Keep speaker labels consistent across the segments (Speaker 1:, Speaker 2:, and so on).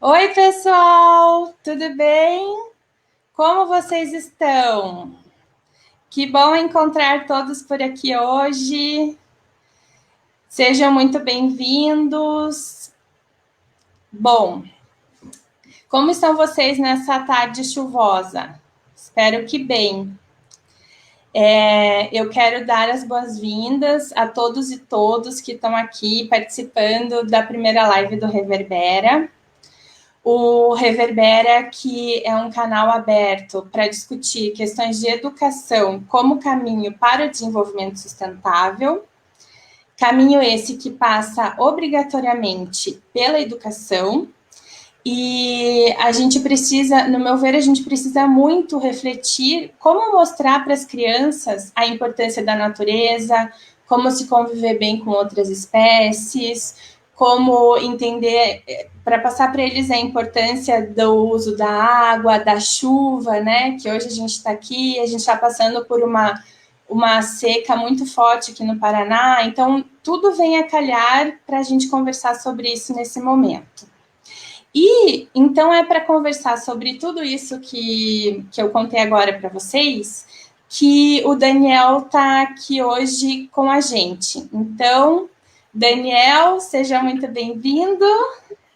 Speaker 1: Oi, pessoal, tudo bem? Como vocês estão? Que bom encontrar todos por aqui hoje. Sejam muito bem-vindos. Bom, como estão vocês nessa tarde chuvosa? Espero que bem. Eu quero dar as boas-vindas a todos e todos que estão aqui participando da primeira live do Reverbera. O Reverbera, que é um canal aberto para discutir questões de educação como caminho para o desenvolvimento sustentável, caminho esse que passa obrigatoriamente pela educação, e a gente precisa, no meu ver, a gente precisa muito refletir como mostrar para as crianças a importância da natureza, como se conviver bem com outras espécies, como entender, para passar para eles a importância do uso da água, da chuva, né? Que hoje a gente está aqui, a gente está passando por uma seca muito forte aqui no Paraná, então tudo vem a calhar para a gente conversar sobre isso nesse momento. E então é para conversar sobre tudo isso que eu contei agora para vocês que o Daniel está aqui hoje com a gente. Então, Daniel, seja muito bem-vindo.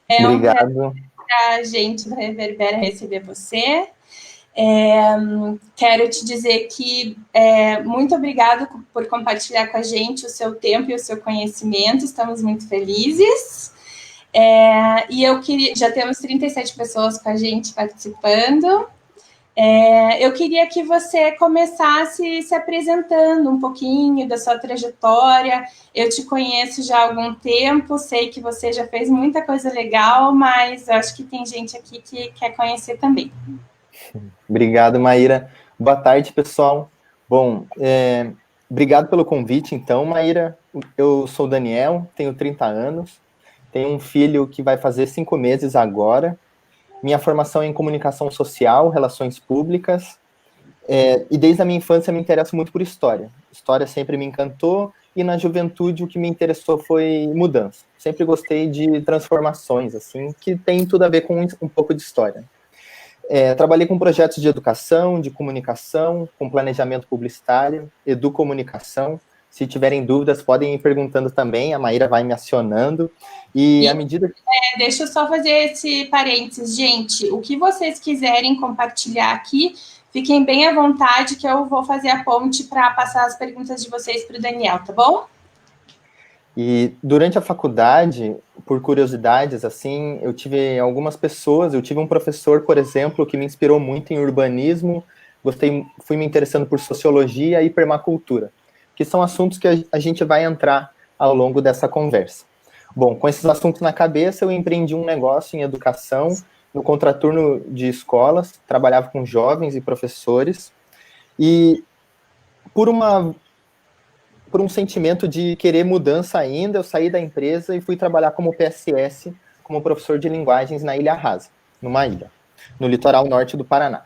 Speaker 1: É um prazer
Speaker 2: Obrigado.
Speaker 1: para a gente do Reverbera receber você. Quero te dizer que muito obrigado por compartilhar com a gente o seu tempo e o seu conhecimento. Estamos muito felizes. E eu queria, já temos 37 pessoas com a gente participando. Eu queria que você começasse se apresentando um pouquinho da sua trajetória. Eu te conheço já há algum tempo, sei que você já fez muita coisa legal, mas acho que tem gente aqui que quer conhecer também.
Speaker 2: Obrigado, Maíra. Boa tarde, pessoal. Bom, obrigado pelo convite, então, Maíra. Eu sou o Daniel, tenho 30 anos, tenho um filho que vai fazer 5 meses agora. Minha formação é em comunicação social, relações públicas, e desde a minha infância me interesso muito por história. História sempre me encantou, e na juventude o que me interessou foi mudança. Sempre gostei de transformações, assim, que tem tudo a ver com um pouco de história. Trabalhei com projetos de educação, de comunicação, com planejamento publicitário, educomunicação. Se tiverem dúvidas, podem ir perguntando também, a Maíra vai me acionando. E à
Speaker 1: E
Speaker 2: medida que...
Speaker 1: deixa eu só fazer esse parênteses, gente. O que vocês quiserem compartilhar aqui, fiquem bem à vontade, que eu vou fazer a ponte para passar as perguntas de vocês para o Daniel, tá bom?
Speaker 2: E durante a faculdade, por curiosidades, assim, eu tive algumas pessoas, eu tive um professor, por exemplo, que me inspirou muito em urbanismo, fui me interessando por sociologia e permacultura, que são assuntos que a gente vai entrar ao longo dessa conversa. Bom, com esses assuntos na cabeça, eu empreendi um negócio em educação, no contraturno de escolas, trabalhava com jovens e professores, e por por um sentimento de querer mudança ainda, eu saí da empresa e fui trabalhar como PSS, como professor de linguagens na Ilha Rasa, numa ilha, no litoral norte do Paraná.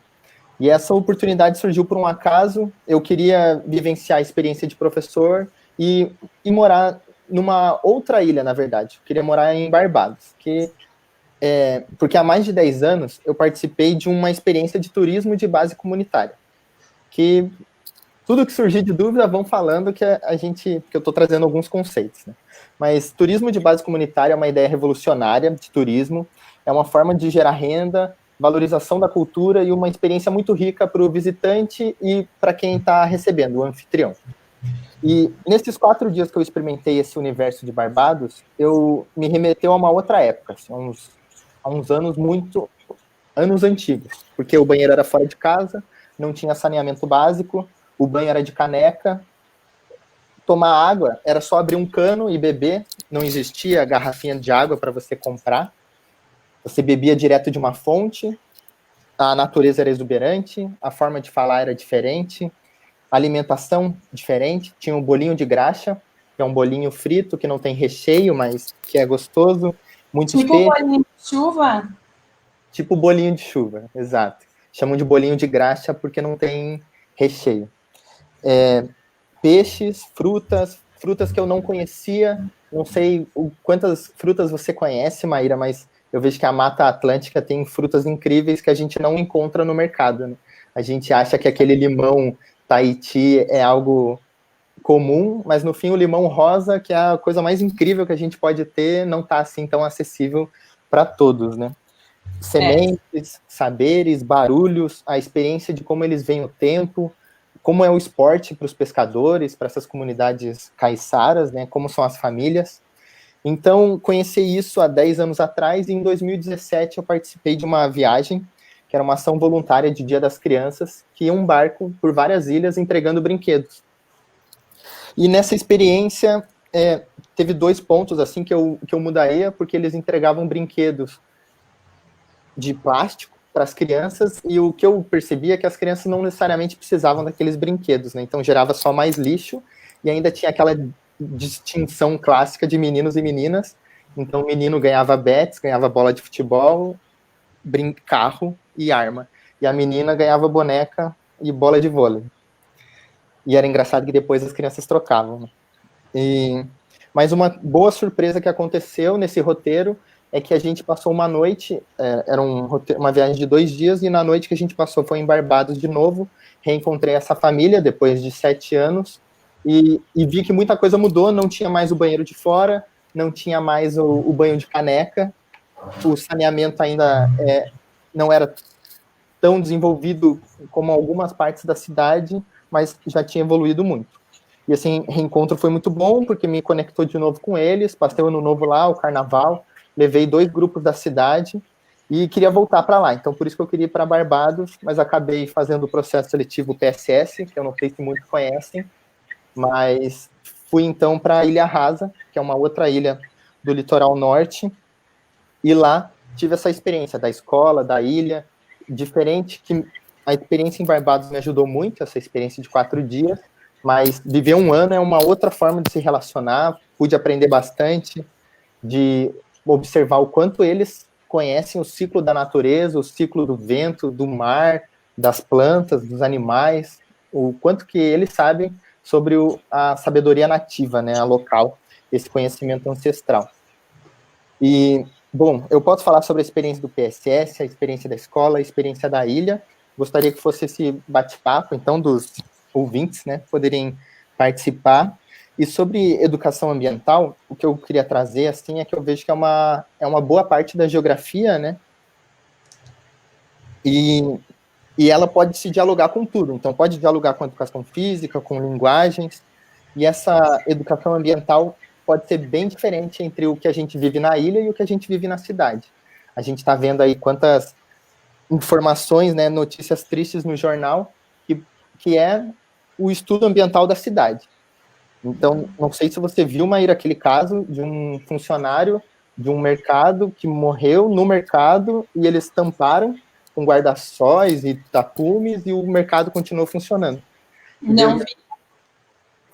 Speaker 2: E essa oportunidade surgiu por um acaso, eu queria vivenciar a experiência de professor e morar numa outra ilha, na verdade. Eu queria morar em Barbados, porque há mais de 10 anos eu participei de uma experiência de turismo de base comunitária, que tudo que surgir de dúvida, vão falando que que eu estou trazendo alguns conceitos, né? Mas turismo de base comunitária é uma ideia revolucionária de turismo, é uma forma de gerar renda, valorização da cultura e uma experiência muito rica para o visitante e para quem está recebendo, o anfitrião. E nesses 4 dias que eu experimentei esse universo de Barbados, eu me remeteu a uma outra época, assim, a uns anos antigos, porque o banheiro era fora de casa, não tinha saneamento básico, o banho era de caneca, tomar água era só abrir um cano e beber, não existia garrafinha de água para você comprar, você bebia direto de uma fonte, a natureza era exuberante, a forma de falar era diferente, a alimentação diferente, tinha um bolinho de graxa, que é um bolinho frito que não tem recheio, mas que é gostoso, muitos
Speaker 1: Tipo
Speaker 2: peixes,
Speaker 1: bolinho de chuva?
Speaker 2: tipo bolinho de chuva, exato. Chamam de bolinho de graxa porque não tem recheio. Peixes, frutas que eu não conhecia. Não sei quantas frutas você conhece, Maíra, mas eu vejo que a Mata Atlântica tem frutas incríveis que a gente não encontra no mercado, né? A gente acha que aquele limão Tahiti é algo comum, mas no fim o limão rosa, que é a coisa mais incrível que a gente pode ter, não está assim tão acessível para todos, né? Sementes, saberes, barulhos, a experiência de como eles veem o tempo, como é o esporte para os pescadores, para essas comunidades caiçaras, né? Como são as famílias. Então, conheci isso há 10 anos atrás, e em 2017 eu participei de uma viagem, que era uma ação voluntária de Dia das Crianças, que ia um barco por várias ilhas entregando brinquedos. E nessa experiência, teve 2 pontos assim que eu mudaria, porque eles entregavam brinquedos de plástico para as crianças, e o que eu percebia é que as crianças não necessariamente precisavam daqueles brinquedos, né? Então gerava só mais lixo, e ainda tinha aquela distinção clássica de meninos e meninas. Então o menino ganhava bets, ganhava bola de futebol, carro e arma, e a menina ganhava boneca e bola de vôlei. E era engraçado que depois as crianças trocavam, né? Mas uma boa surpresa que aconteceu nesse roteiro é que a gente passou uma noite, era uma viagem de 2 dias, e na noite que a gente passou foi em Barbados de novo, reencontrei essa família depois de 7 anos, e vi que muita coisa mudou, não tinha mais o banheiro de fora, não tinha mais o banho de caneca, o saneamento ainda não era tão desenvolvido como algumas partes da cidade, mas já tinha evoluído muito. E assim, reencontro foi muito bom, porque me conectou de novo com eles, passei o ano novo lá, o carnaval, levei 2 grupos da cidade e queria voltar para lá. Então, por isso que eu queria ir para Barbados, mas acabei fazendo o processo seletivo PSS, que eu não sei se muitos conhecem, mas fui então para a Ilha Rasa, que é uma outra ilha do litoral norte, e lá tive essa experiência da escola, da ilha, diferente, que a experiência em Barbados me ajudou muito, essa experiência de 4 dias, mas viver um ano é uma outra forma de se relacionar, pude aprender bastante, de observar o quanto eles conhecem o ciclo da natureza, o ciclo do vento, do mar, das plantas, dos animais, o quanto que eles sabem sobre a sabedoria nativa, né, a local, esse conhecimento ancestral. E, bom, eu posso falar sobre a experiência do PSS, a experiência da escola, a experiência da ilha. Gostaria que fosse esse bate-papo, então, dos ouvintes, né, poderem participar. E sobre educação ambiental, o que eu queria trazer, assim, é que eu vejo que é uma boa parte da geografia, né, e ela pode se dialogar com tudo. Então, pode dialogar com a educação física, com linguagens, e essa educação ambiental pode ser bem diferente entre o que a gente vive na ilha e o que a gente vive na cidade. A gente está vendo aí quantas informações, né, notícias tristes no jornal, que é o estudo ambiental da cidade. Então, não sei se você viu, Maíra, aquele caso de um funcionário de um mercado que morreu no mercado e eles tamparam com guarda-sóis e tapumes e o mercado continuou funcionando.
Speaker 1: Não vi.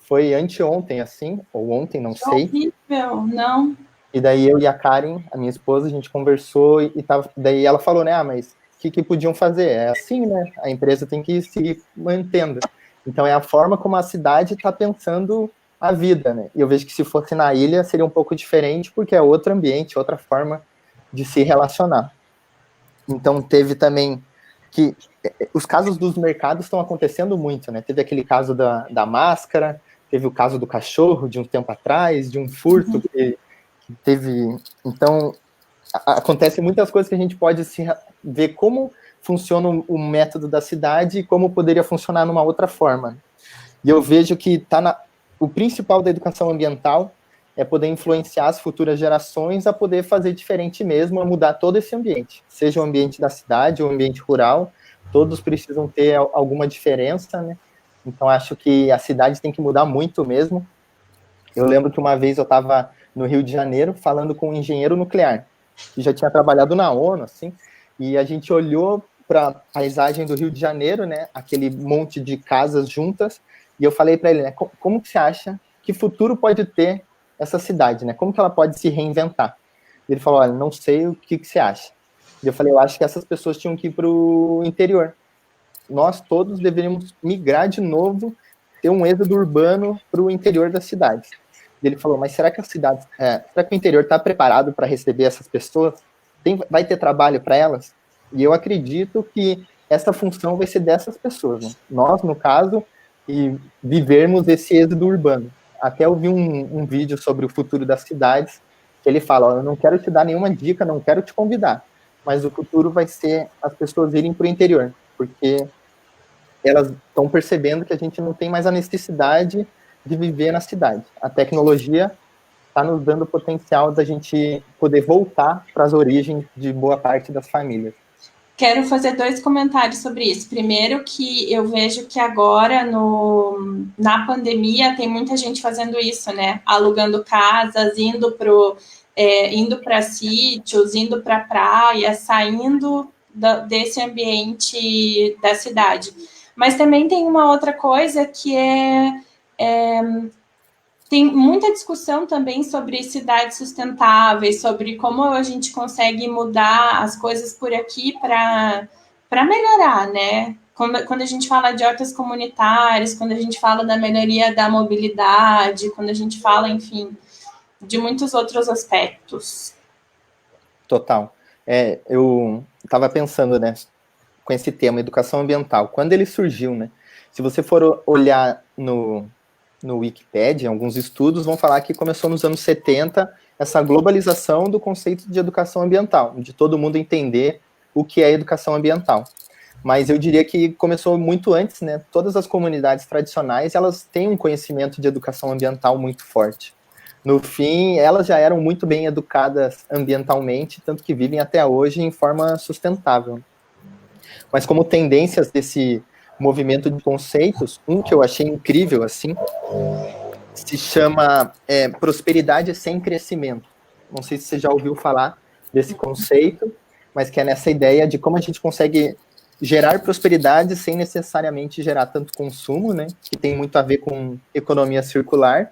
Speaker 2: Foi anteontem, assim, ou ontem, não sei.
Speaker 1: Horrível, não.
Speaker 2: E daí eu e a Karen, a minha esposa, a gente conversou e daí ela falou, né, mas o que podiam fazer? É assim, né, a empresa tem que seguir mantendo. Então é a forma como a cidade está pensando a vida, né? E eu vejo que se fosse na ilha seria um pouco diferente, porque é outro ambiente, outra forma de se relacionar. Então teve também que os casos dos mercados estão acontecendo muito, né? Teve aquele caso da máscara, teve o caso do cachorro de um tempo atrás, de um furto que teve. Então acontece muitas coisas que a gente pode ver como funciona o método da cidade e como poderia funcionar numa outra forma. E eu vejo que o principal da educação ambiental é poder influenciar as futuras gerações a poder fazer diferente mesmo, a mudar todo esse ambiente, seja o ambiente da cidade ou o ambiente rural, todos precisam ter alguma diferença, né? Então acho que a cidade tem que mudar muito mesmo. Eu lembro que uma vez eu estava no Rio de Janeiro falando com um engenheiro nuclear, que já tinha trabalhado na ONU, assim, e a gente olhou para a paisagem do Rio de Janeiro, né, aquele monte de casas juntas, e eu falei para ele, né, como que você acha que futuro pode ter essa cidade, né? Como que ela pode se reinventar? E ele falou, olha, não sei o que você acha. E eu falei, eu acho que essas pessoas tinham que ir para o interior. Nós todos deveríamos migrar de novo, ter um êxodo urbano para o interior das cidades. E ele falou, mas será que será que o interior está preparado para receber essas pessoas? vai ter trabalho para elas? E eu acredito que essa função vai ser dessas pessoas, né? Nós, no caso, e vivermos esse êxodo urbano. Até eu vi um vídeo sobre o futuro das cidades, que ele fala, ó, eu não quero te dar nenhuma dica, não quero te convidar, mas o futuro vai ser as pessoas irem para o interior, porque elas estão percebendo que a gente não tem mais a necessidade de viver na cidade. A tecnologia está nos dando o potencial da gente poder voltar para as origens de boa parte das famílias.
Speaker 1: Quero fazer 2 comentários sobre isso. Primeiro, que eu vejo que agora, na pandemia, tem muita gente fazendo isso, né? Alugando casas, indo para sítios, indo para praia, saindo desse ambiente da cidade. Mas também tem uma outra coisa que tem muita discussão também sobre cidades sustentáveis, sobre como a gente consegue mudar as coisas por aqui para melhorar, né? Quando a gente fala de hortas comunitárias, quando a gente fala da melhoria da mobilidade, quando a gente fala, enfim, de muitos outros aspectos.
Speaker 2: Total. Eu estava pensando, né, com esse tema, educação ambiental. Quando ele surgiu, né? Se você for olhar no Wikipedia, alguns estudos vão falar que começou nos anos 70 essa globalização do conceito de educação ambiental, de todo mundo entender o que é educação ambiental. Mas eu diria que começou muito antes, né? Todas as comunidades tradicionais, elas têm um conhecimento de educação ambiental muito forte. No fim, elas já eram muito bem educadas ambientalmente, tanto que vivem até hoje em forma sustentável. Mas como tendências desse movimento de conceitos, um que eu achei incrível, assim, se chama prosperidade sem crescimento. Não sei se você já ouviu falar desse conceito, mas que é nessa ideia de como a gente consegue gerar prosperidade sem necessariamente gerar tanto consumo, né? Que tem muito a ver com economia circular,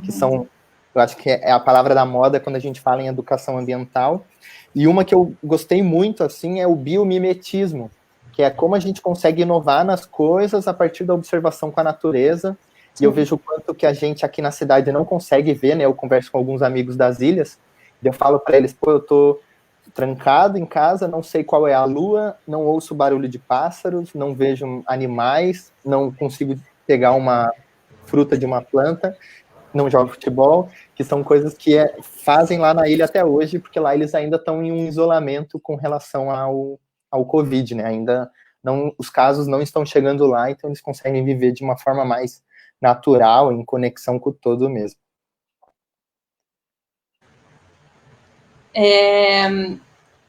Speaker 2: que são, eu acho que é a palavra da moda quando a gente fala em educação ambiental. E uma que eu gostei muito, assim, é o biomimetismo, que é como a gente consegue inovar nas coisas a partir da observação com a natureza. Sim. E eu vejo o quanto que a gente aqui na cidade não consegue ver, né? Eu converso com alguns amigos das ilhas, e eu falo para eles, pô, eu tô trancado em casa, não sei qual é a lua, não ouço barulho de pássaros, não vejo animais, não consigo pegar uma fruta de uma planta, não jogo futebol, que são coisas que fazem lá na ilha até hoje, porque lá eles ainda estão em um isolamento com relação ao Covid, né? Ainda não, os casos não estão chegando lá, então eles conseguem viver de uma forma mais natural, em conexão com o todo mesmo.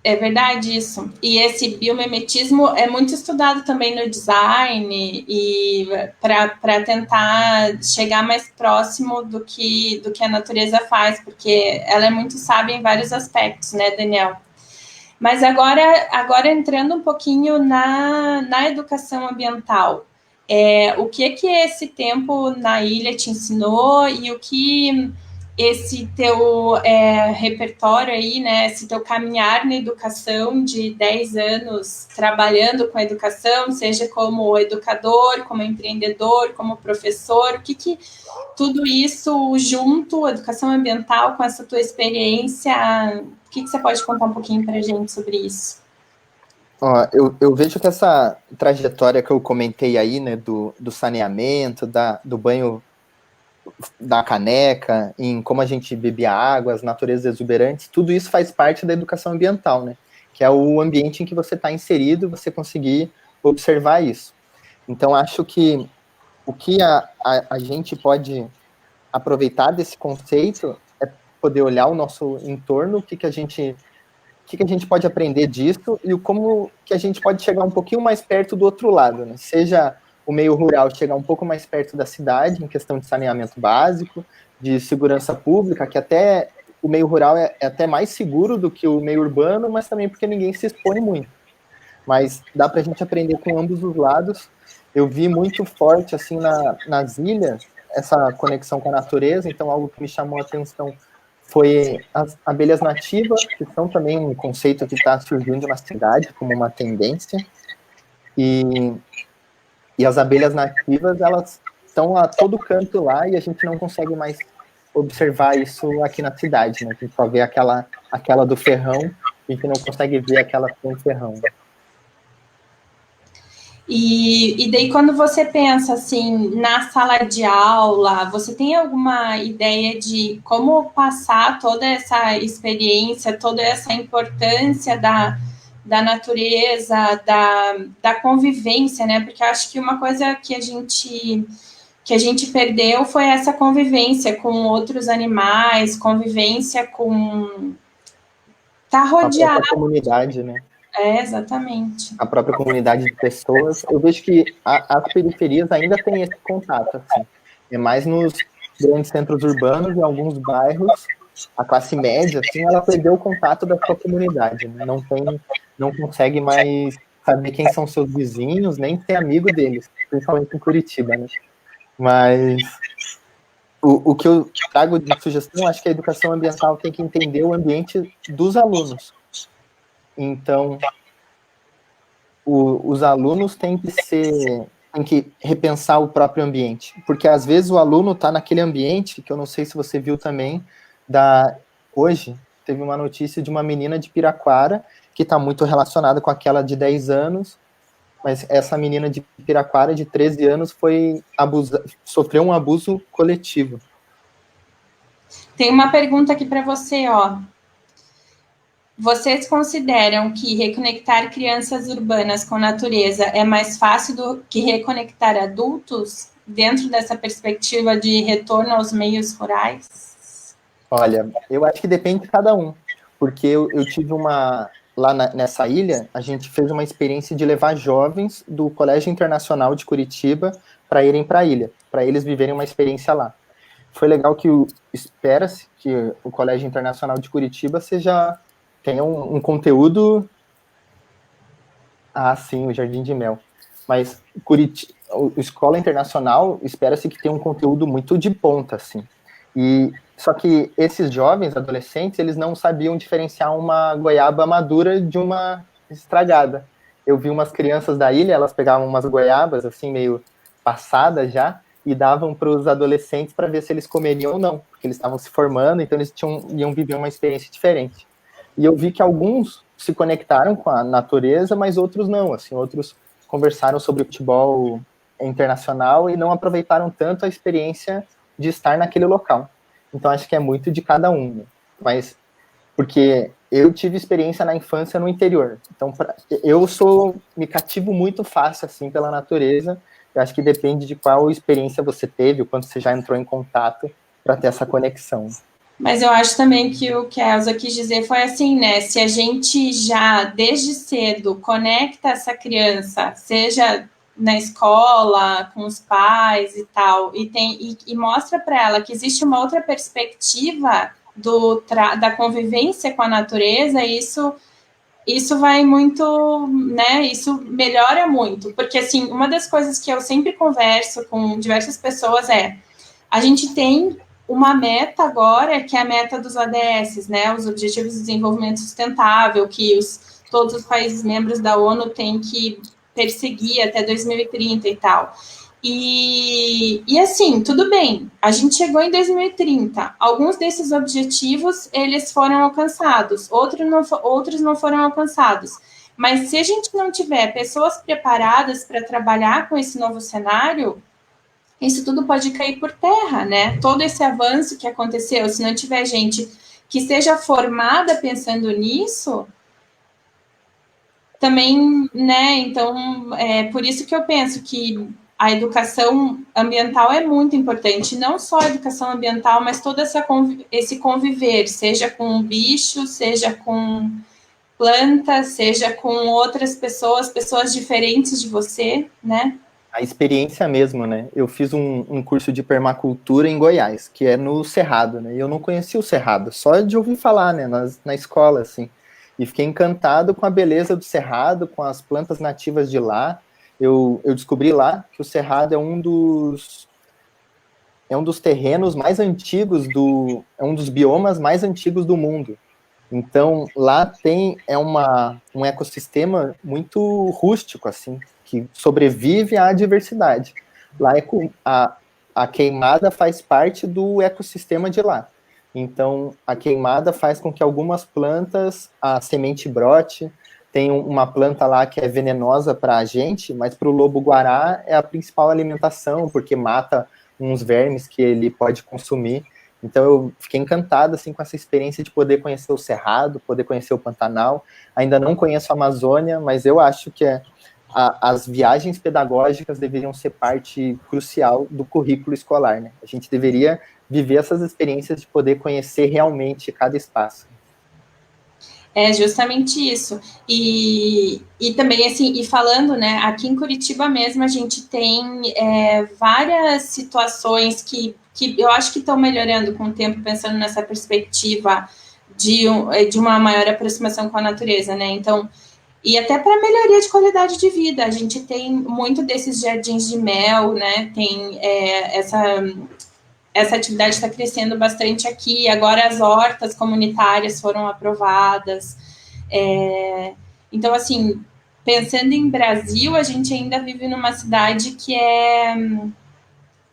Speaker 1: É verdade isso. E esse biomimetismo é muito estudado também no design e para tentar chegar mais próximo do que a natureza faz, porque ela é muito sábia em vários aspectos, né, Daniel? Mas agora entrando um pouquinho na educação ambiental, o que esse tempo na ilha te ensinou e o que esse teu repertório aí, né, esse teu caminhar na educação de 10 anos trabalhando com a educação, seja como educador, como empreendedor, como professor, o que tudo isso junto, educação ambiental, com essa tua experiência, o que você pode contar um pouquinho para a gente sobre isso?
Speaker 2: Ó, eu vejo que essa trajetória que eu comentei aí, né, do saneamento, do banho da caneca, em como a gente bebe água, as naturezas exuberantes, tudo isso faz parte da educação ambiental, né? Que é o ambiente em que você está inserido, você conseguir observar isso. Então, acho que o que a gente pode aproveitar desse conceito é poder olhar o nosso entorno, o que a gente pode aprender disso e como que a gente pode chegar um pouquinho mais perto do outro lado, né? Seja o meio rural chegar um pouco mais perto da cidade, em questão de saneamento básico, de segurança pública, que até o meio rural é até mais seguro do que o meio urbano, mas também porque ninguém se expõe muito. Mas dá para a gente aprender com ambos os lados. Eu vi muito forte, assim, nas ilhas, essa conexão com a natureza, então algo que me chamou a atenção foi as abelhas nativas, que são também um conceito que está surgindo na cidade como uma tendência. E as abelhas nativas, elas estão a todo canto lá e a gente não consegue mais observar isso aqui na cidade, né? A gente só vê aquela do ferrão a gente não consegue ver aquela com ferrão.
Speaker 1: E daí, quando você pensa assim na sala de aula, você tem alguma ideia de como passar toda essa experiência, toda essa importância da natureza, da convivência, né? Porque eu acho que uma coisa que a gente perdeu foi essa convivência com outros animais, convivência com tá
Speaker 2: A própria
Speaker 1: rodeado.
Speaker 2: comunidade, né?
Speaker 1: É, exatamente.
Speaker 2: A própria comunidade de pessoas. Eu vejo que as periferias ainda têm esse contato, assim. É mais nos grandes centros urbanos, em alguns bairros, a classe média, assim, ela perdeu o contato da sua comunidade, né? Não consegue mais saber quem são seus vizinhos, nem ser amigo deles, principalmente em Curitiba, né? Mas o que eu trago de sugestão, acho que a educação ambiental tem que entender o ambiente dos alunos. Então, os alunos têm que repensar o próprio ambiente, porque às vezes o aluno está naquele ambiente, que eu não sei se você viu também, hoje teve uma notícia de uma menina de Piraquara, que está muito relacionada com aquela de 10 anos, mas essa menina de Piraquara, de 13 anos, sofreu um abuso coletivo.
Speaker 1: Tem uma pergunta aqui para você, ó. Vocês consideram que reconectar crianças urbanas com a natureza é mais fácil do que reconectar adultos dentro dessa perspectiva de retorno aos meios rurais?
Speaker 2: Olha, eu acho que depende de cada um, porque eu tive nessa ilha, a gente fez uma experiência de levar jovens do Colégio Internacional de Curitiba para irem para a ilha, para eles viverem uma experiência lá. Foi legal que espera-se que o Colégio Internacional de Curitiba tenha um conteúdo. Ah, sim, o Jardim de Mel. Mas o Escola Internacional espera-se que tenha um conteúdo muito de ponta, assim. Só que esses jovens, adolescentes, eles não sabiam diferenciar uma goiaba madura de uma estragada. Eu vi umas crianças da ilha, elas pegavam umas goiabas, assim, meio passadas já, e davam para os adolescentes para ver se eles comeriam ou não, porque eles estavam se formando, então eles iam viver uma experiência diferente. E eu vi que alguns se conectaram com a natureza, mas outros não, assim, outros conversaram sobre futebol internacional e não aproveitaram tanto a experiência de estar naquele local. Então acho que é muito de cada um, né? Mas porque eu tive experiência na infância no interior. Então me cativo muito fácil assim pela natureza. Eu acho que depende de qual experiência você teve, o quanto você já entrou em contato para ter essa conexão.
Speaker 1: Mas eu acho também que o que a Elza quis dizer foi assim, né? Se a gente já, desde cedo, conecta essa criança, seja na escola, com os pais e tal, e mostra para ela que existe uma outra perspectiva da convivência com a natureza, isso vai muito, né? Isso melhora muito. Porque, assim, uma das coisas que eu sempre converso com diversas pessoas a gente tem uma meta agora, que é a meta dos ODS, né? Os Objetivos de Desenvolvimento Sustentável, que todos os países membros da ONU têm que perseguir até 2030 e tal. E assim, tudo bem, a gente chegou em 2030. Alguns desses objetivos, eles foram alcançados, outros não foram alcançados. Mas se a gente não tiver pessoas preparadas para trabalhar com esse novo cenário, isso tudo pode cair por terra, né? Todo esse avanço que aconteceu, se não tiver gente que seja formada pensando nisso, também, né? Então, é por isso que eu penso que a educação ambiental é muito importante, não só a educação ambiental, mas todo esse conviver, seja com bichos, seja com plantas, seja com outras pessoas, pessoas diferentes de você, né?
Speaker 2: A experiência mesmo, né? Eu fiz um curso de permacultura em Goiás, que é no Cerrado, né? E eu não conhecia o Cerrado, só de ouvir falar, né? Na escola, assim. E fiquei encantado com a beleza do Cerrado, com as plantas nativas de lá. Eu descobri lá que o Cerrado é um dos terrenos mais antigos é um dos biomas mais antigos do mundo. Então, lá um ecossistema muito rústico, assim, que sobrevive à diversidade. Lá a queimada faz parte do ecossistema de lá. Então, a queimada faz com que algumas plantas, a semente brote. Tem uma planta lá que é venenosa para a gente, mas para o lobo-guará é a principal alimentação, porque mata uns vermes que ele pode consumir. Então, eu fiquei encantado assim, com essa experiência de poder conhecer o Cerrado, poder conhecer o Pantanal. Ainda não conheço a Amazônia, mas eu acho que as viagens pedagógicas deveriam ser parte crucial do currículo escolar, né? A gente deveria viver essas experiências de poder conhecer realmente cada espaço.
Speaker 1: É justamente isso. E também, assim, e falando, né, aqui em Curitiba mesmo a gente tem várias situações que eu acho que estão melhorando com o tempo, pensando nessa perspectiva de uma maior aproximação com a natureza, né? Então, e até para melhoria de qualidade de vida. A gente tem muito desses jardins de mel, né? Tem essa atividade está crescendo bastante aqui. Agora as hortas comunitárias foram aprovadas. Então, assim, pensando em Brasil, a gente ainda vive numa cidade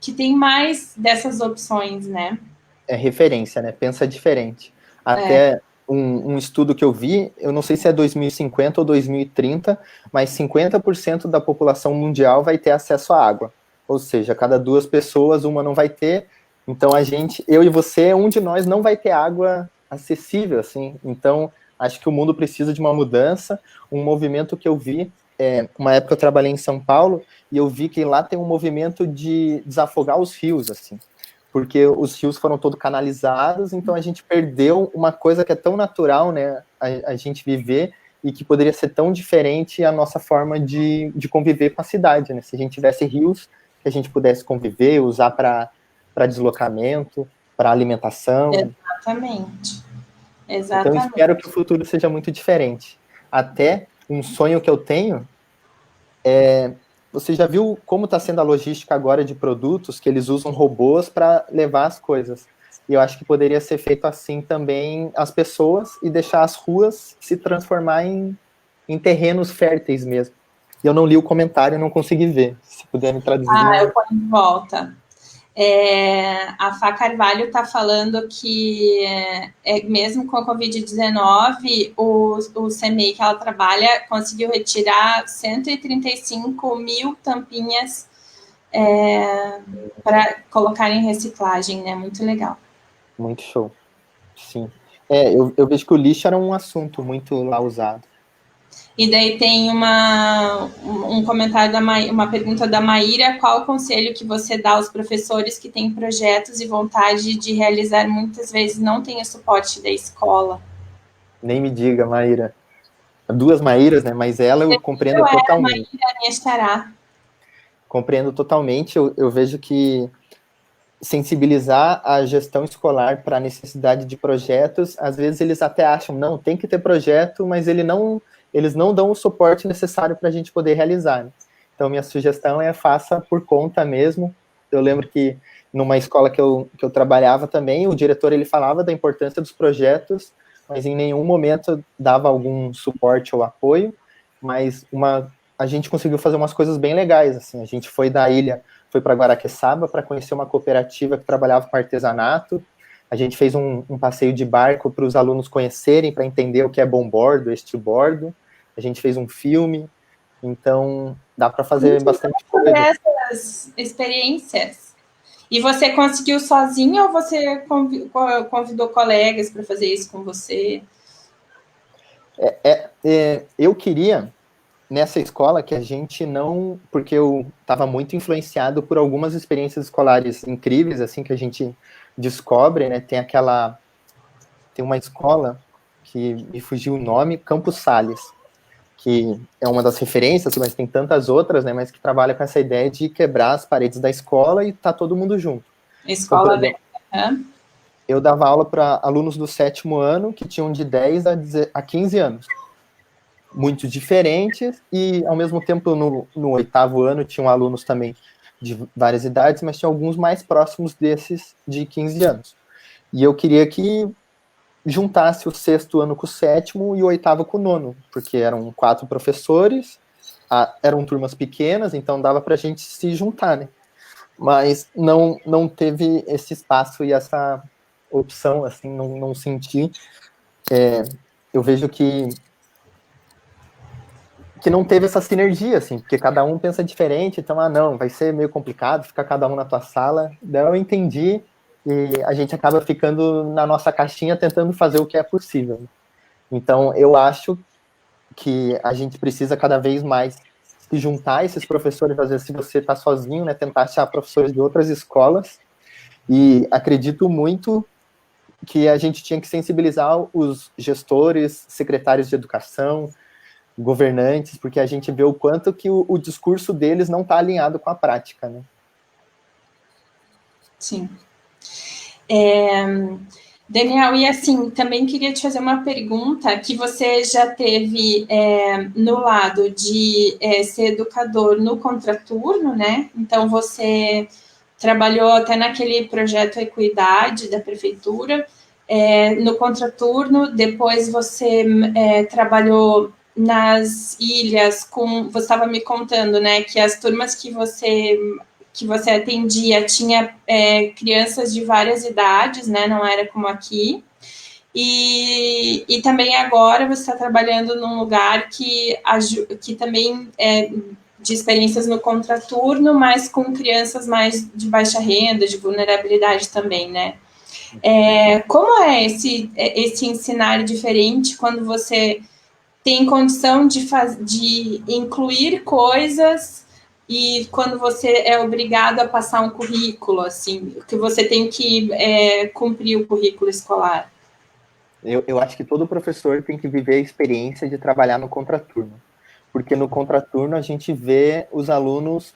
Speaker 1: que tem mais dessas opções, né?
Speaker 2: É referência, né? Pensa diferente. Até um estudo que eu vi, eu não sei se é 2050 ou 2030, mas 50% da população mundial vai ter acesso à água. Ou seja, cada 2 pessoas, uma não vai ter. Então a gente, eu e você, um de nós não vai ter água acessível, assim. Então acho que o mundo precisa de uma mudança. Um movimento que eu vi, uma época eu trabalhei em São Paulo e eu vi que lá tem um movimento de desafogar os rios, assim, porque os rios foram todos canalizados, então a gente perdeu uma coisa que é tão natural, né, a gente viver, e que poderia ser tão diferente a nossa forma de conviver com a cidade, né, se a gente tivesse rios que a gente pudesse conviver, usar para deslocamento, para alimentação.
Speaker 1: Exatamente.
Speaker 2: Então espero que o
Speaker 1: Exatamente.
Speaker 2: futuro seja muito diferente. Até um sonho que eu tenho, você já viu como está sendo a logística agora de produtos, que eles usam robôs para levar as coisas? E eu acho que poderia ser feito assim também as pessoas e deixar as ruas se transformar em terrenos férteis mesmo. E eu não li o comentário, não consegui ver. Se puder me traduzir.
Speaker 1: Eu ponho de volta. A Fá Carvalho está falando que, mesmo com a Covid-19, o CMEI que ela trabalha conseguiu retirar 135 mil tampinhas para colocar em reciclagem, né? Muito legal.
Speaker 2: Muito show. Sim. Eu vejo que o lixo era um assunto muito lá usado.
Speaker 1: E daí tem um comentário, uma pergunta da Maíra: qual o conselho que você dá aos professores que têm projetos e vontade de realizar, muitas vezes não têm o suporte da escola?
Speaker 2: Nem me diga, Maíra. 2 Maíras, né? Mas ela eu compreendo totalmente.
Speaker 1: Maíra, minha xará.
Speaker 2: Compreendo totalmente. Eu vejo que sensibilizar a gestão escolar para a necessidade de projetos, às vezes eles até acham, não, tem que ter projeto, mas eles não dão o suporte necessário para a gente poder realizar. Né? Então, minha sugestão é faça por conta mesmo. Eu lembro que numa escola que eu trabalhava também, o diretor ele falava da importância dos projetos, mas em nenhum momento dava algum suporte ou apoio, mas a gente conseguiu fazer umas coisas bem legais, assim, a gente foi da ilha, foi para Guaraqueçaba para conhecer uma cooperativa que trabalhava com artesanato. A gente fez um passeio de barco para os alunos conhecerem, para entender o que é bombordo, estrebordo. A gente fez um filme, então dá para fazer bastante coisa.
Speaker 1: Essas experiências. E você conseguiu sozinho ou você convidou colegas para fazer isso com você?
Speaker 2: Eu queria nessa escola que a gente não, porque eu estava muito influenciado por algumas experiências escolares incríveis, assim, que a gente descobre, né, tem uma escola que me fugiu o nome, Campos Sales, que é uma das referências, mas tem tantas outras, né, mas que trabalha com essa ideia de quebrar as paredes da escola e tá todo mundo junto. Então, por
Speaker 1: Escola
Speaker 2: exemplo,
Speaker 1: aberta.
Speaker 2: eu dava aula para alunos do 7º ano que tinham de 10 a 15 anos. Muito diferentes, e ao mesmo tempo no 8º ano tinham alunos também de várias idades, mas tinha alguns mais próximos desses de 15 anos. E eu queria que juntasse o 6º ano com o 7º e o 8º com o 9º, porque eram 4 professores, eram turmas pequenas, então dava para a gente se juntar, né? Mas não teve esse espaço e opção, assim, não senti. Eu vejo que não teve essa sinergia, assim, porque cada um pensa diferente, então, não, vai ser meio complicado, ficar cada um na tua sala. Daí eu entendi, e a gente acaba ficando na nossa caixinha tentando fazer o que é possível. Então, eu acho que a gente precisa cada vez mais se juntar a esses professores, às vezes, se você está sozinho, né, tentar achar professores de outras escolas, e acredito muito que a gente tinha que sensibilizar os gestores, secretários de educação, governantes, porque a gente vê o quanto que o discurso deles não está alinhado com a prática, né?
Speaker 1: Sim. Daniel, e assim, também queria te fazer uma pergunta que você já teve no lado de ser educador no contraturno, né? Então, você trabalhou até naquele projeto Equidade da prefeitura, no contraturno, depois você trabalhou nas ilhas você estava me contando, né, que as turmas que você atendia tinha crianças de várias idades, né, não era como aqui, e também agora você está trabalhando num lugar que também de experiências no contraturno, mas com crianças mais de baixa renda, de vulnerabilidade também, né? Como é esse ensinar diferente quando você tem condição de incluir coisas e quando você é obrigado a passar um currículo, assim, que você tem que cumprir o currículo escolar?
Speaker 2: Eu acho que todo professor tem que viver a experiência de trabalhar no contraturno, porque no contraturno a gente vê os alunos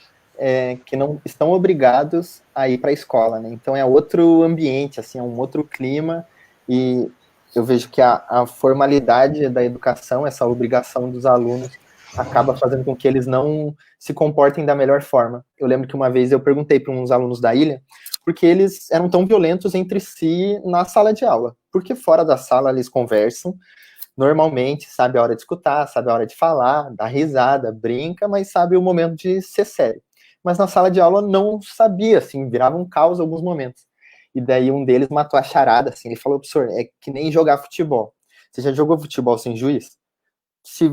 Speaker 2: que não estão obrigados a ir para a escola, né? Então é outro ambiente, assim, é um outro clima, e eu vejo que a formalidade da educação, essa obrigação dos alunos, acaba fazendo com que eles não se comportem da melhor forma. Eu lembro que uma vez eu perguntei para uns alunos da ilha porque eles eram tão violentos entre si na sala de aula, porque fora da sala eles conversam normalmente, sabe a hora de escutar, sabe a hora de falar, dá risada, brinca, mas sabe o momento de ser sério. Mas na sala de aula não sabia, assim, virava um caos em alguns momentos. E daí um deles matou a charada, assim, ele falou, professor, é que nem jogar futebol. Você já jogou futebol sem juiz? Se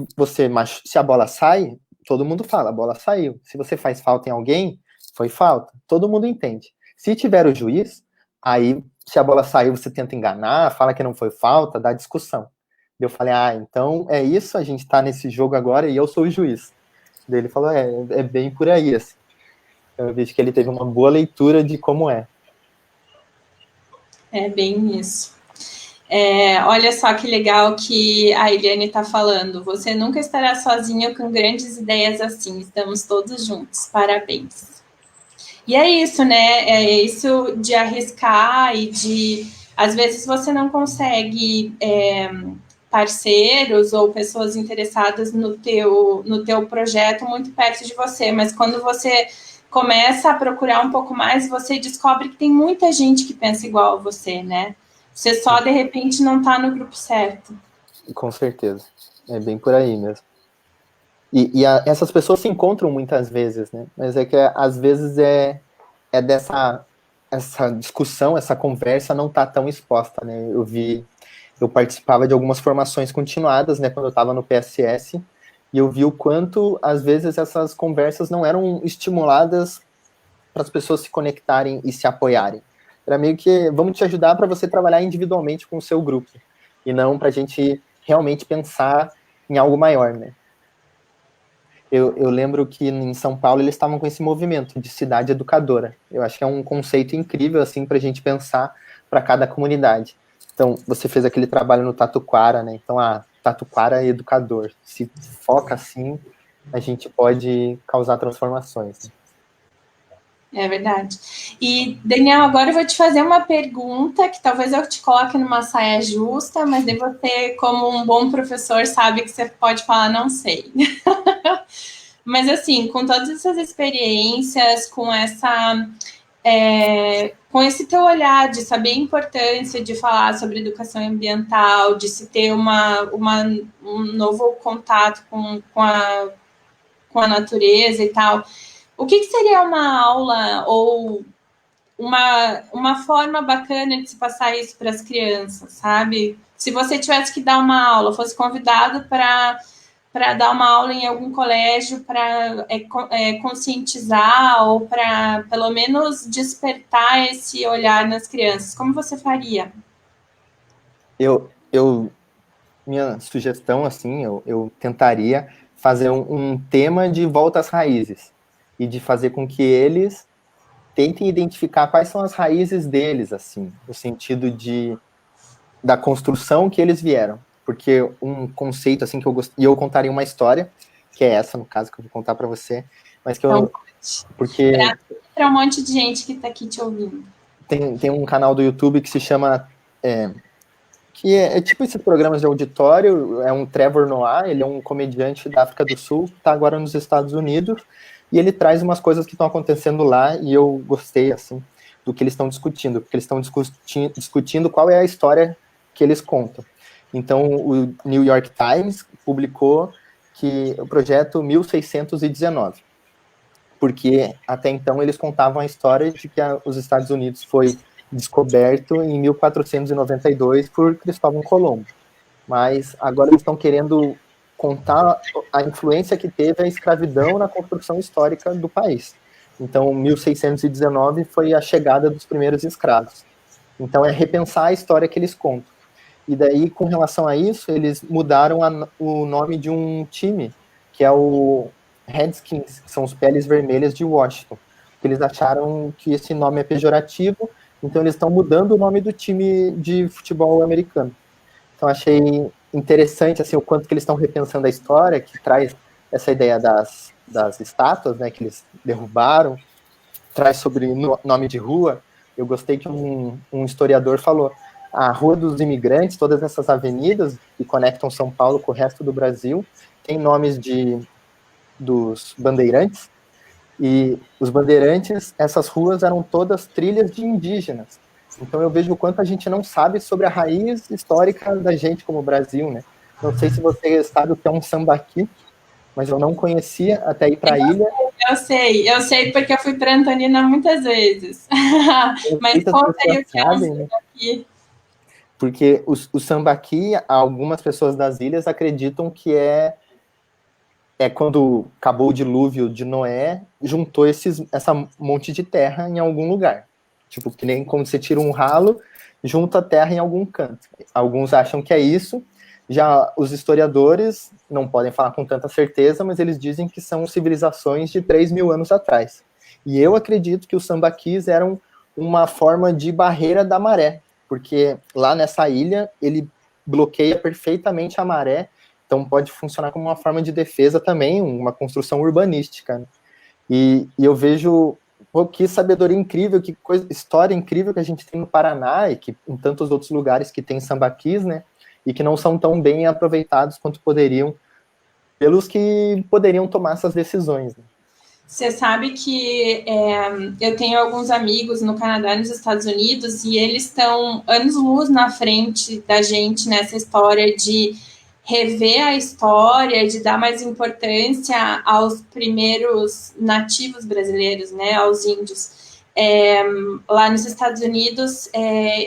Speaker 2: a bola sai, todo mundo fala, a bola saiu. Se você faz falta em alguém, foi falta. Todo mundo entende. Se tiver o juiz, aí, se a bola saiu, você tenta enganar, fala que não foi falta, dá discussão. Eu falei, então é isso, a gente tá nesse jogo agora e eu sou o juiz. Daí ele falou, é bem por aí, assim. Eu vejo que ele teve uma boa leitura de como é.
Speaker 1: É bem isso. Olha só que legal que a Eliane está falando. Você nunca estará sozinho com grandes ideias assim. Estamos todos juntos. Parabéns. E é isso, né? É isso de arriscar e de... Às vezes você não consegue parceiros ou pessoas interessadas no teu projeto muito perto de você, mas quando você começa a procurar um pouco mais, você descobre que tem muita gente que pensa igual a você, né? Você só, de repente, não está no grupo certo.
Speaker 2: Com certeza. É bem por aí mesmo. Essas pessoas se encontram muitas vezes, né? Mas é que às vezes dessa essa discussão, essa conversa não tá tão exposta, né? Eu participava de algumas formações continuadas, né, quando eu estava no PSS, e eu vi o quanto, às vezes, essas conversas não eram estimuladas para as pessoas se conectarem e se apoiarem. Era meio que, vamos te ajudar para você trabalhar individualmente com o seu grupo, e não para a gente realmente pensar em algo maior, né? Eu lembro que em São Paulo eles estavam com esse movimento de cidade educadora. Eu acho que é um conceito incrível assim para a gente pensar para cada comunidade. Então, você fez aquele trabalho no Tatuquara, né? Então, Tatuquara é educador. Se foca assim, a gente pode causar transformações. Né?
Speaker 1: É verdade. E, Daniel, agora eu vou te fazer uma pergunta que talvez eu te coloque numa saia justa, mas daí você, como um bom professor, sabe que você pode falar não sei. Mas, assim, com todas essas experiências, com esse teu olhar de saber a importância de falar sobre educação ambiental, de se ter um novo contato com a natureza e tal, o que seria uma aula ou uma forma bacana de se passar isso para as crianças, sabe? Se você tivesse que dar uma aula, fosse convidado para dar uma aula em algum colégio para conscientizar ou para, pelo menos, despertar esse olhar nas crianças, como você faria?
Speaker 2: Minha sugestão, assim, eu tentaria fazer um tema de volta às raízes e de fazer com que eles tentem identificar quais são as raízes deles, assim, no sentido da construção que eles vieram. Porque um conceito, assim, que eu gosto, e eu contaria uma história, que é essa, no caso, que eu vou contar para você, mas que eu... Porque...
Speaker 1: Para um monte de gente que está aqui te ouvindo.
Speaker 2: Tem um canal do YouTube que se chama... que é tipo esses programas de auditório, é um Trevor Noah, ele é um comediante da África do Sul, que está agora nos Estados Unidos, e ele traz umas coisas que estão acontecendo lá, e eu gostei, assim, do que eles estão discutindo, porque eles estão discutindo qual é a história que eles contam. Então, o New York Times publicou que o projeto 1619, porque até então eles contavam a história de que os Estados Unidos foi descoberto em 1492 por Cristóvão Colombo. Mas agora eles estão querendo contar a influência que teve a escravidão na construção histórica do país. Então, 1619 foi a chegada dos primeiros escravos. Então, é repensar a história que eles contam. E daí, com relação a isso, eles mudaram o nome de um time, que é o Redskins, que são os Peles Vermelhas de Washington. Eles acharam que esse nome é pejorativo, então eles estão mudando o nome do time de futebol americano. Então achei interessante assim, o quanto que eles estão repensando a história, que traz essa ideia das estátuas, né, que eles derrubaram, traz sobre nome de rua. Eu gostei que um historiador falou, a Rua dos Imigrantes, todas essas avenidas que conectam São Paulo com o resto do Brasil, tem nomes dos bandeirantes, e os bandeirantes, essas ruas eram todas trilhas de indígenas. Então eu vejo o quanto a gente não sabe sobre a raiz histórica da gente como Brasil, né? Não sei se você sabe o que é um sambaqui, mas eu não conhecia até ir para a ilha.
Speaker 1: Eu sei porque eu fui para Antonina muitas vezes. Mas conta aí o que é um sambaqui.
Speaker 2: Porque o sambaqui, algumas pessoas das ilhas acreditam que é quando acabou o dilúvio de Noé, juntou essa monte de terra em algum lugar. Tipo, que nem quando você tira um ralo, junta a terra em algum canto. Alguns acham que é isso. Já os historiadores não podem falar com tanta certeza, mas eles dizem que são civilizações de 3.000 anos atrás. E eu acredito que os sambaquis eram uma forma de barreira da maré, porque lá nessa ilha ele bloqueia perfeitamente a maré. Então pode funcionar como uma forma de defesa também, uma construção urbanística. Né? E eu vejo, pô, que sabedoria incrível, que história incrível que a gente tem no Paraná e que em tantos outros lugares que tem sambaquis, né? E que não são tão bem aproveitados quanto poderiam, pelos que poderiam tomar essas decisões. Né?
Speaker 1: Você sabe que eu tenho alguns amigos no Canadá e nos Estados Unidos e eles estão anos-luz na frente da gente nessa história de rever a história, de dar mais importância aos primeiros nativos brasileiros, né, aos índios. Lá nos Estados Unidos,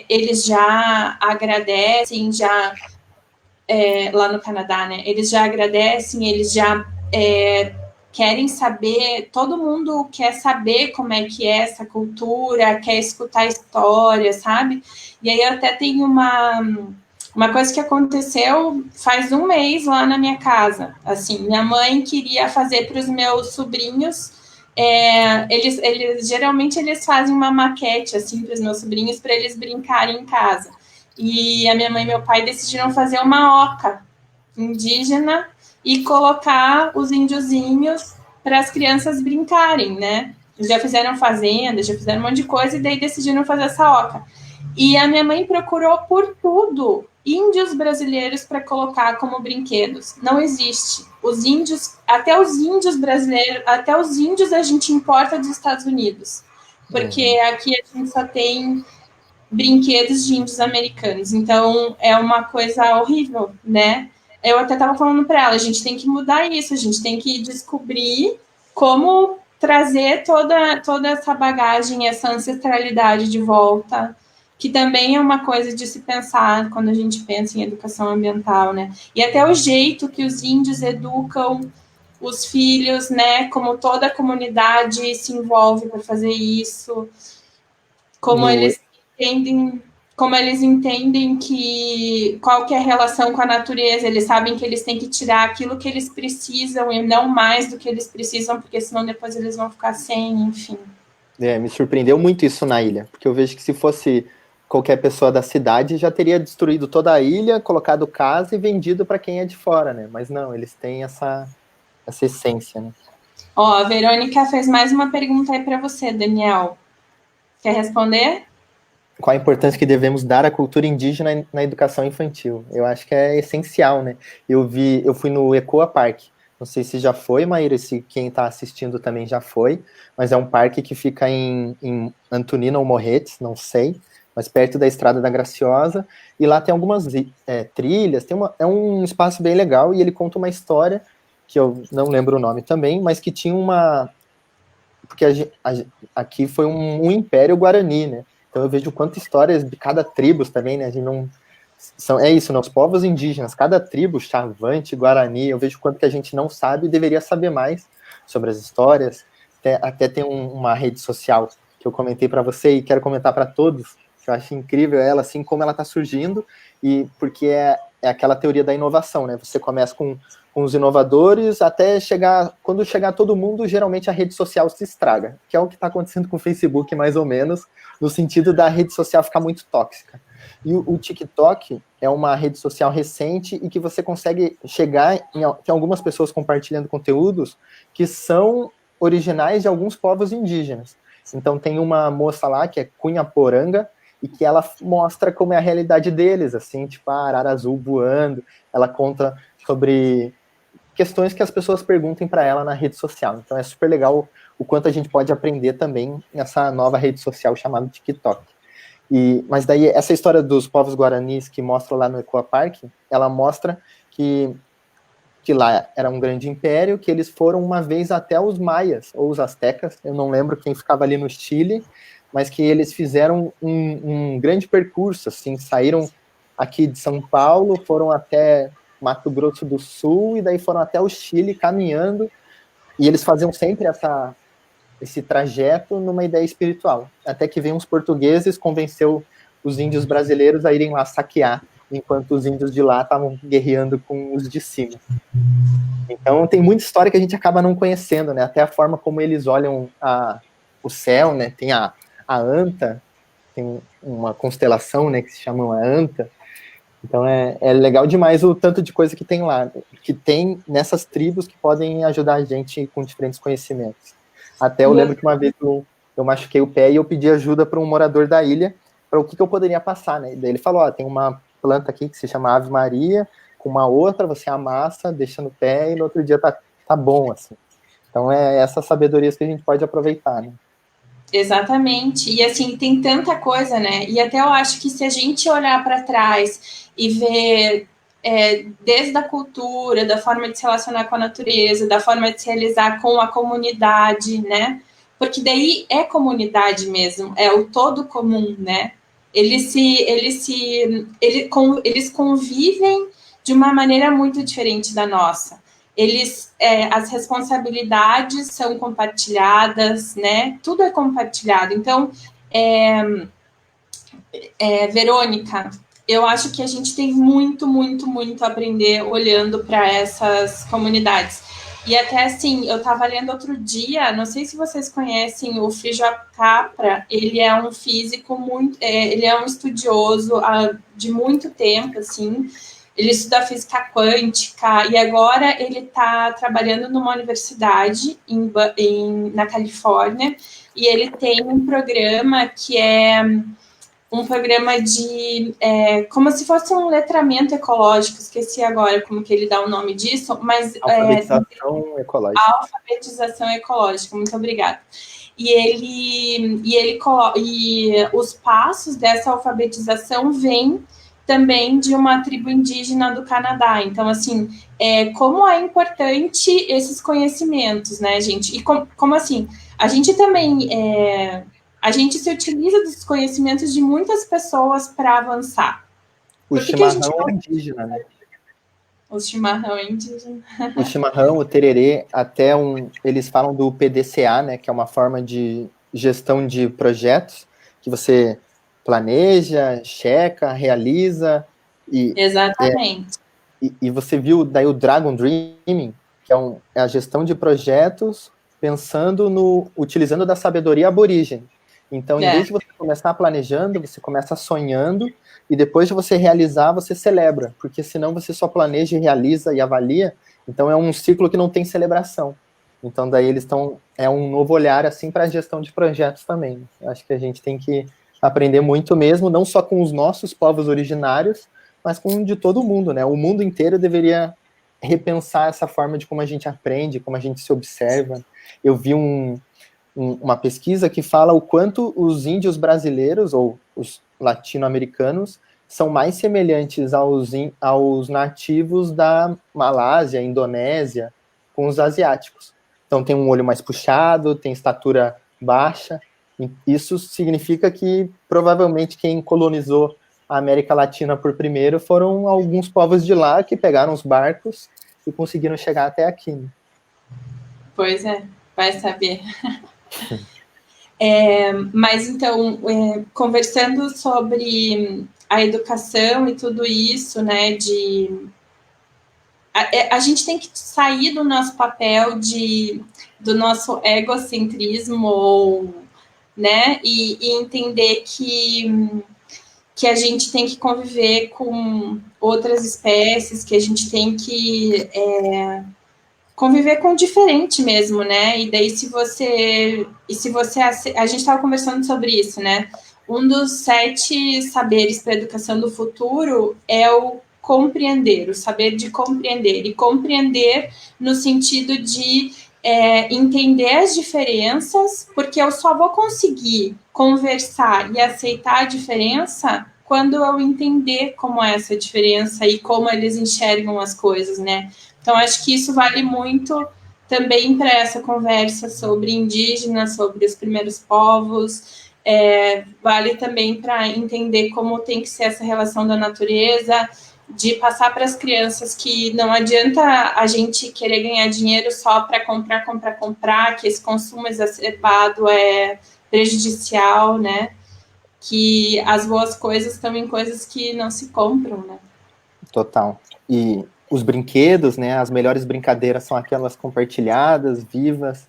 Speaker 1: eles já agradecem, lá no Canadá, né, eles já agradecem, eles já querem saber, todo mundo quer saber como é que é essa cultura, quer escutar a história, sabe? E aí eu até tenho uma coisa que aconteceu faz um mês lá na minha casa. Assim, minha mãe queria fazer para os meus sobrinhos. Geralmente eles fazem uma maquete assim para os meus sobrinhos para eles brincarem em casa. E a minha mãe e meu pai decidiram fazer uma oca indígena e colocar os índiozinhos para as crianças brincarem, né? Já fizeram fazenda, já fizeram um monte de coisa e daí decidiram fazer essa oca. E a minha mãe procurou por tudo índios brasileiros para colocar como brinquedos. Não existe. Os índios, até os índios brasileiros, até os índios a gente importa dos Estados Unidos. Porque aqui a gente só tem brinquedos de índios americanos. Então, é uma coisa horrível, né? Eu até estava falando para ela, a gente tem que mudar isso, a gente tem que descobrir como trazer toda essa bagagem, essa ancestralidade de volta, que também é uma coisa de se pensar quando a gente pensa em educação ambiental, né? E até o jeito que os índios educam os filhos, né? Como toda a comunidade se envolve para fazer isso, como eles entendem, que qual que é a relação com a natureza, eles sabem que eles têm que tirar aquilo que eles precisam e não mais do que eles precisam, porque senão depois eles vão ficar sem, enfim.
Speaker 2: Me surpreendeu muito isso na ilha, porque eu vejo que se fosse qualquer pessoa da cidade, já teria destruído toda a ilha, colocado casa e vendido para quem é de fora, né? Mas não, eles têm essa essência, né?
Speaker 1: Ó, a Verônica fez mais uma pergunta aí para você, Daniel. Quer responder?
Speaker 2: Qual a importância que devemos dar à cultura indígena na educação infantil? Eu acho que é essencial, né? Eu fui no Ecoa Park. Não sei se já foi, Maíra, se quem está assistindo também já foi, mas é um parque que fica em Antonina ou Morretes, não sei, mas perto da Estrada da Graciosa, e lá tem algumas trilhas, é um espaço bem legal, e ele conta uma história, que eu não lembro o nome também, mas que tinha porque aqui foi um império guarani, né? Então eu vejo quantas histórias de cada tribo também, né? A gente não é isso, né? Os povos indígenas, cada tribo, Chavante, Guarani, eu vejo quanto que a gente não sabe e deveria saber mais sobre as histórias. Até tem uma rede social que eu comentei para você e quero comentar para todos, que eu acho incrível ela, assim como ela está surgindo, e porque é aquela teoria da inovação, né? Você começa com os inovadores, até quando chegar todo mundo, geralmente a rede social se estraga, que é o que está acontecendo com o Facebook, mais ou menos, no sentido da rede social ficar muito tóxica. E o TikTok é uma rede social recente e que você consegue chegar tem algumas pessoas compartilhando conteúdos que são originais de alguns povos indígenas. Então tem uma moça lá que é Cunhaporanga e que ela mostra como é a realidade deles, assim, tipo a arara azul voando. Ela conta sobre questões que as pessoas perguntem para ela na rede social. Então é super legal o quanto a gente pode aprender também nessa nova rede social chamada TikTok. Mas daí essa história dos povos guaranis que mostra lá no Ecoa Park, ela mostra que lá era um grande império, que eles foram uma vez até os maias, ou os astecas, eu não lembro quem ficava ali no Chile, mas que eles fizeram um grande percurso, assim, saíram aqui de São Paulo, foram até Mato Grosso do Sul, e daí foram até o Chile caminhando, e eles faziam sempre esse trajeto numa ideia espiritual. Até que veio uns portugueses, convenceu os índios brasileiros a irem lá saquear, enquanto os índios de lá estavam guerreando com os de cima. Então tem muita história que a gente acaba não conhecendo, né? Até a forma como eles olham o céu, né? Tem a anta, tem uma constelação, né, que se chama a anta. Então é legal demais o tanto de coisa que tem lá, que tem nessas tribos que podem ajudar a gente com diferentes conhecimentos. Até eu lembro que uma vez eu machuquei o pé e eu pedi ajuda para um morador da ilha para o que eu poderia passar, né? E daí ele falou, tem uma planta aqui que se chama Ave Maria, com uma outra você amassa, deixa no pé e no outro dia tá bom, assim. Então é essas sabedorias que a gente pode aproveitar, né?
Speaker 1: Exatamente. E assim, tem tanta coisa, né? E até eu acho que se a gente olhar para trás e ver desde a cultura, da forma de se relacionar com a natureza, da forma de se realizar com a comunidade, né? Porque daí é comunidade mesmo, é o todo comum, né? Eles convivem de uma maneira muito diferente da nossa. As responsabilidades são compartilhadas, né? Tudo é compartilhado. Então, Verônica, eu acho que a gente tem muito, muito, muito a aprender olhando para essas comunidades. E até assim, eu estava lendo outro dia, não sei se vocês conhecem o Frijo Capra, ele é um físico muito, ele é um estudioso de muito tempo, assim, ele estuda física quântica e agora ele está trabalhando numa universidade na Califórnia e ele tem um programa que é um programa de como se fosse um letramento ecológico, esqueci agora como que ele dá o nome disso, mas
Speaker 2: alfabetização ecológica.
Speaker 1: Alfabetização ecológica, muito obrigada. E os passos dessa alfabetização vêm também de uma tribo indígena do Canadá. Então, assim, como é importante esses conhecimentos, né, gente? E como assim, a gente também, a gente se utiliza dos conhecimentos de muitas pessoas para avançar.
Speaker 2: O
Speaker 1: Por que que a gente
Speaker 2: chimarrão é
Speaker 1: não...
Speaker 2: indígena, né?
Speaker 1: O chimarrão é indígena.
Speaker 2: O chimarrão, o tererê, eles falam do PDCA, né, que é uma forma de gestão de projetos que você planeja, checa, realiza e
Speaker 1: Exatamente.
Speaker 2: e você viu daí o Dragon Dreaming, que é a gestão de projetos pensando utilizando da sabedoria aborígene. Então, em vez de você começar planejando, você começa sonhando e depois de você realizar, você celebra, porque senão você só planeja, realiza e avalia. Então, é um ciclo que não tem celebração. Então, daí é um novo olhar assim para a gestão de projetos também. Eu acho que a gente tem que aprender muito mesmo, não só com os nossos povos originários, mas com de todo mundo, né? O mundo inteiro deveria repensar essa forma de como a gente aprende, como a gente se observa. Eu vi uma pesquisa que fala o quanto os índios brasileiros ou os latino-americanos são mais semelhantes aos nativos da Malásia, Indonésia, com os asiáticos. Então tem um olho mais puxado, tem estatura baixa. Isso significa que provavelmente quem colonizou a América Latina por primeiro foram alguns povos de lá que pegaram os barcos e conseguiram chegar até aqui. Né?
Speaker 1: Pois é, vai saber. Mas então, conversando sobre a educação e tudo isso, né, a gente tem que sair do nosso papel do nosso egocentrismo, ou, né, e entender que a gente tem que conviver com outras espécies, que a gente tem que conviver com o diferente mesmo, né? E daí se você a gente estava conversando sobre isso, né? Um dos 7 saberes para a educação do futuro é o compreender, o saber de compreender, e compreender no sentido de entender as diferenças, porque eu só vou conseguir conversar e aceitar a diferença quando eu entender como é essa diferença e como eles enxergam as coisas, né? Então, acho que isso vale muito também para essa conversa sobre indígenas, sobre os primeiros povos, vale também para entender como tem que ser essa relação da natureza, de passar para as crianças que não adianta a gente querer ganhar dinheiro só para comprar, que esse consumo exacerbado é prejudicial, né? Que as boas coisas estão em coisas que não se compram, né?
Speaker 2: Total. E os brinquedos, né? As melhores brincadeiras são aquelas compartilhadas, vivas.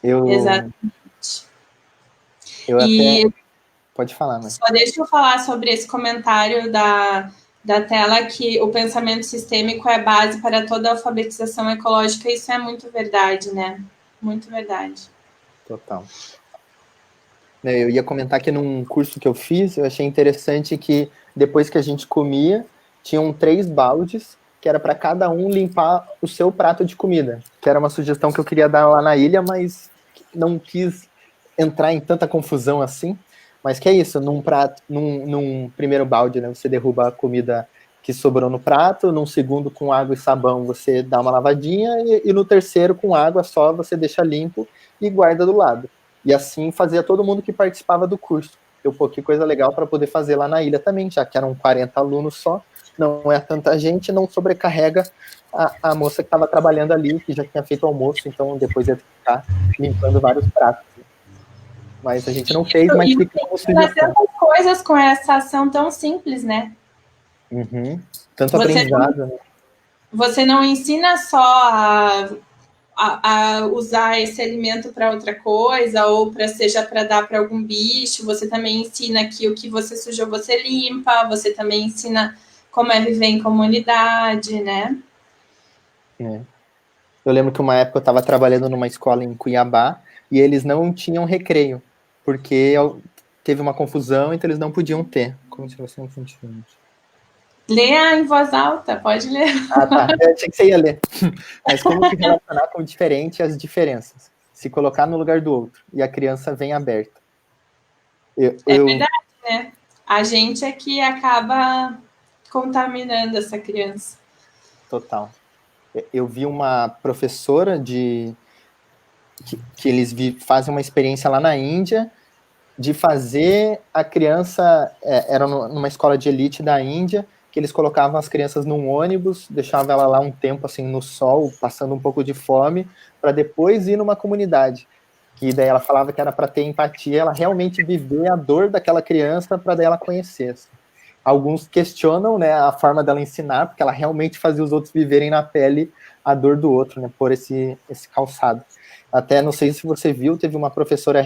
Speaker 1: Exatamente.
Speaker 2: Eu até... Pode falar, né?
Speaker 1: Só deixa eu falar sobre esse comentário da tela, que o pensamento sistêmico é base para toda a alfabetização ecológica. Isso é muito verdade, né? Muito verdade.
Speaker 2: Total. Eu ia comentar que num curso que eu fiz, eu achei interessante que depois que a gente comia, tinham 3 baldes, que era para cada um limpar o seu prato de comida, que era uma sugestão que eu queria dar lá na ilha, mas não quis entrar em tanta confusão assim. Mas que é isso, num primeiro balde, né, você derruba a comida que sobrou no prato, num segundo com água e sabão você dá uma lavadinha, e no terceiro com água só você deixa limpo e guarda do lado. E assim fazia todo mundo que participava do curso. Pô, que coisa legal para poder fazer lá na ilha também, já que eram 40 alunos só, não é tanta gente, não sobrecarrega a moça que estava trabalhando ali, que já tinha feito o almoço, então depois ia ficar limpando vários pratos. Mas a gente não fez, mas fica como sugestão.
Speaker 1: Tantas coisas com essa ação tão simples, né?
Speaker 2: Uhum. Tanto aprendizado, né?
Speaker 1: Você não ensina só a usar esse alimento para outra coisa, ou seja para dar para algum bicho, você também ensina que o que você sujou você limpa, você também ensina como é viver em comunidade, né?
Speaker 2: Eu lembro que uma época eu estava trabalhando numa escola em Cuiabá e eles não tinham recreio, porque teve uma confusão, então eles não podiam ter. Como se fosse um continente.
Speaker 1: Leia em voz alta, pode ler.
Speaker 2: Ah, tá. Eu achei que você ia ler. Mas como se relacionar com o diferente e as diferenças? Se colocar no lugar do outro. E a criança vem aberta.
Speaker 1: É verdade, né? A gente é que acaba contaminando essa criança.
Speaker 2: Total. Eu vi uma professora que eles fazem uma experiência lá na Índia de fazer a criança, era numa escola de elite da Índia, que eles colocavam as crianças num ônibus, deixavam ela lá um tempo assim no sol, passando um pouco de fome, para depois ir numa comunidade. Que daí ela falava que era para ter empatia, ela realmente viver a dor daquela criança para daí ela conhecer. Assim. Alguns questionam, né, a forma dela ensinar, porque ela realmente fazia os outros viverem na pele a dor do outro, né, por esse calçado. Até, não sei se você viu, teve uma professora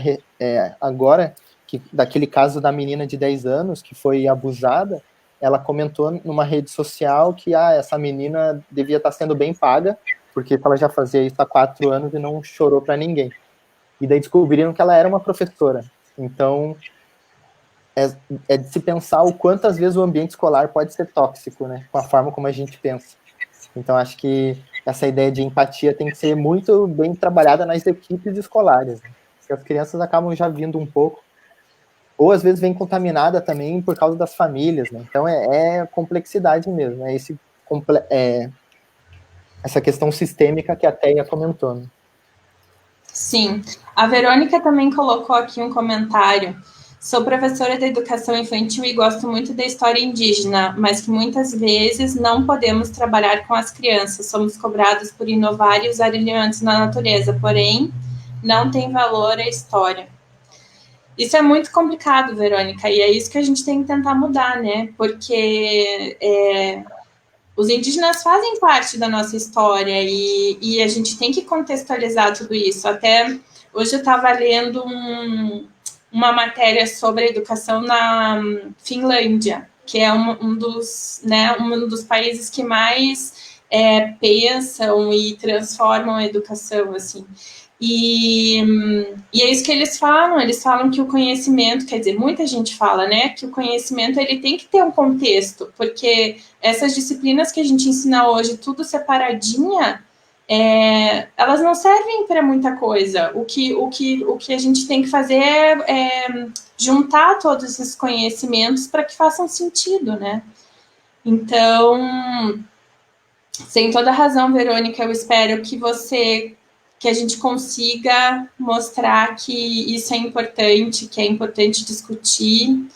Speaker 2: agora, que, daquele caso da menina de 10 anos, que foi abusada, ela comentou numa rede social que essa menina devia estar sendo bem paga, porque ela já fazia isso há 4 anos e não chorou para ninguém. E daí descobriram que ela era uma professora. Então, é de se pensar o quanto às vezes o ambiente escolar pode ser tóxico, né? Com a forma como a gente pensa. Então, acho que essa ideia de empatia tem que ser muito bem trabalhada nas equipes escolares. Né? Porque as crianças acabam já vindo um pouco, ou às vezes vem contaminada também por causa das famílias. Né? Então, é complexidade mesmo. Essa questão sistêmica que a Teia comentou. Né?
Speaker 1: Sim. A Verônica também colocou aqui um comentário. Sou professora de educação infantil e gosto muito da história indígena, mas que muitas vezes não podemos trabalhar com as crianças. Somos cobrados por inovar e usar elementos na natureza, porém, não tem valor a história. Isso é muito complicado, Verônica, e é isso que a gente tem que tentar mudar, né? Porque os indígenas fazem parte da nossa história e a gente tem que contextualizar tudo isso. Até hoje eu estava lendo uma matéria sobre a educação na Finlândia, que é um dos países que mais pensam e transformam a educação, assim. E é isso que eles falam que o conhecimento, quer dizer, muita gente fala, né, que o conhecimento ele tem que ter um contexto, porque essas disciplinas que a gente ensina hoje, tudo separadinha, elas não servem para muita coisa. O que a gente tem que fazer é juntar todos esses conhecimentos para que façam sentido, né? Então, sem toda razão, Verônica, eu espero que a gente consiga mostrar que isso é importante, que é importante discutir,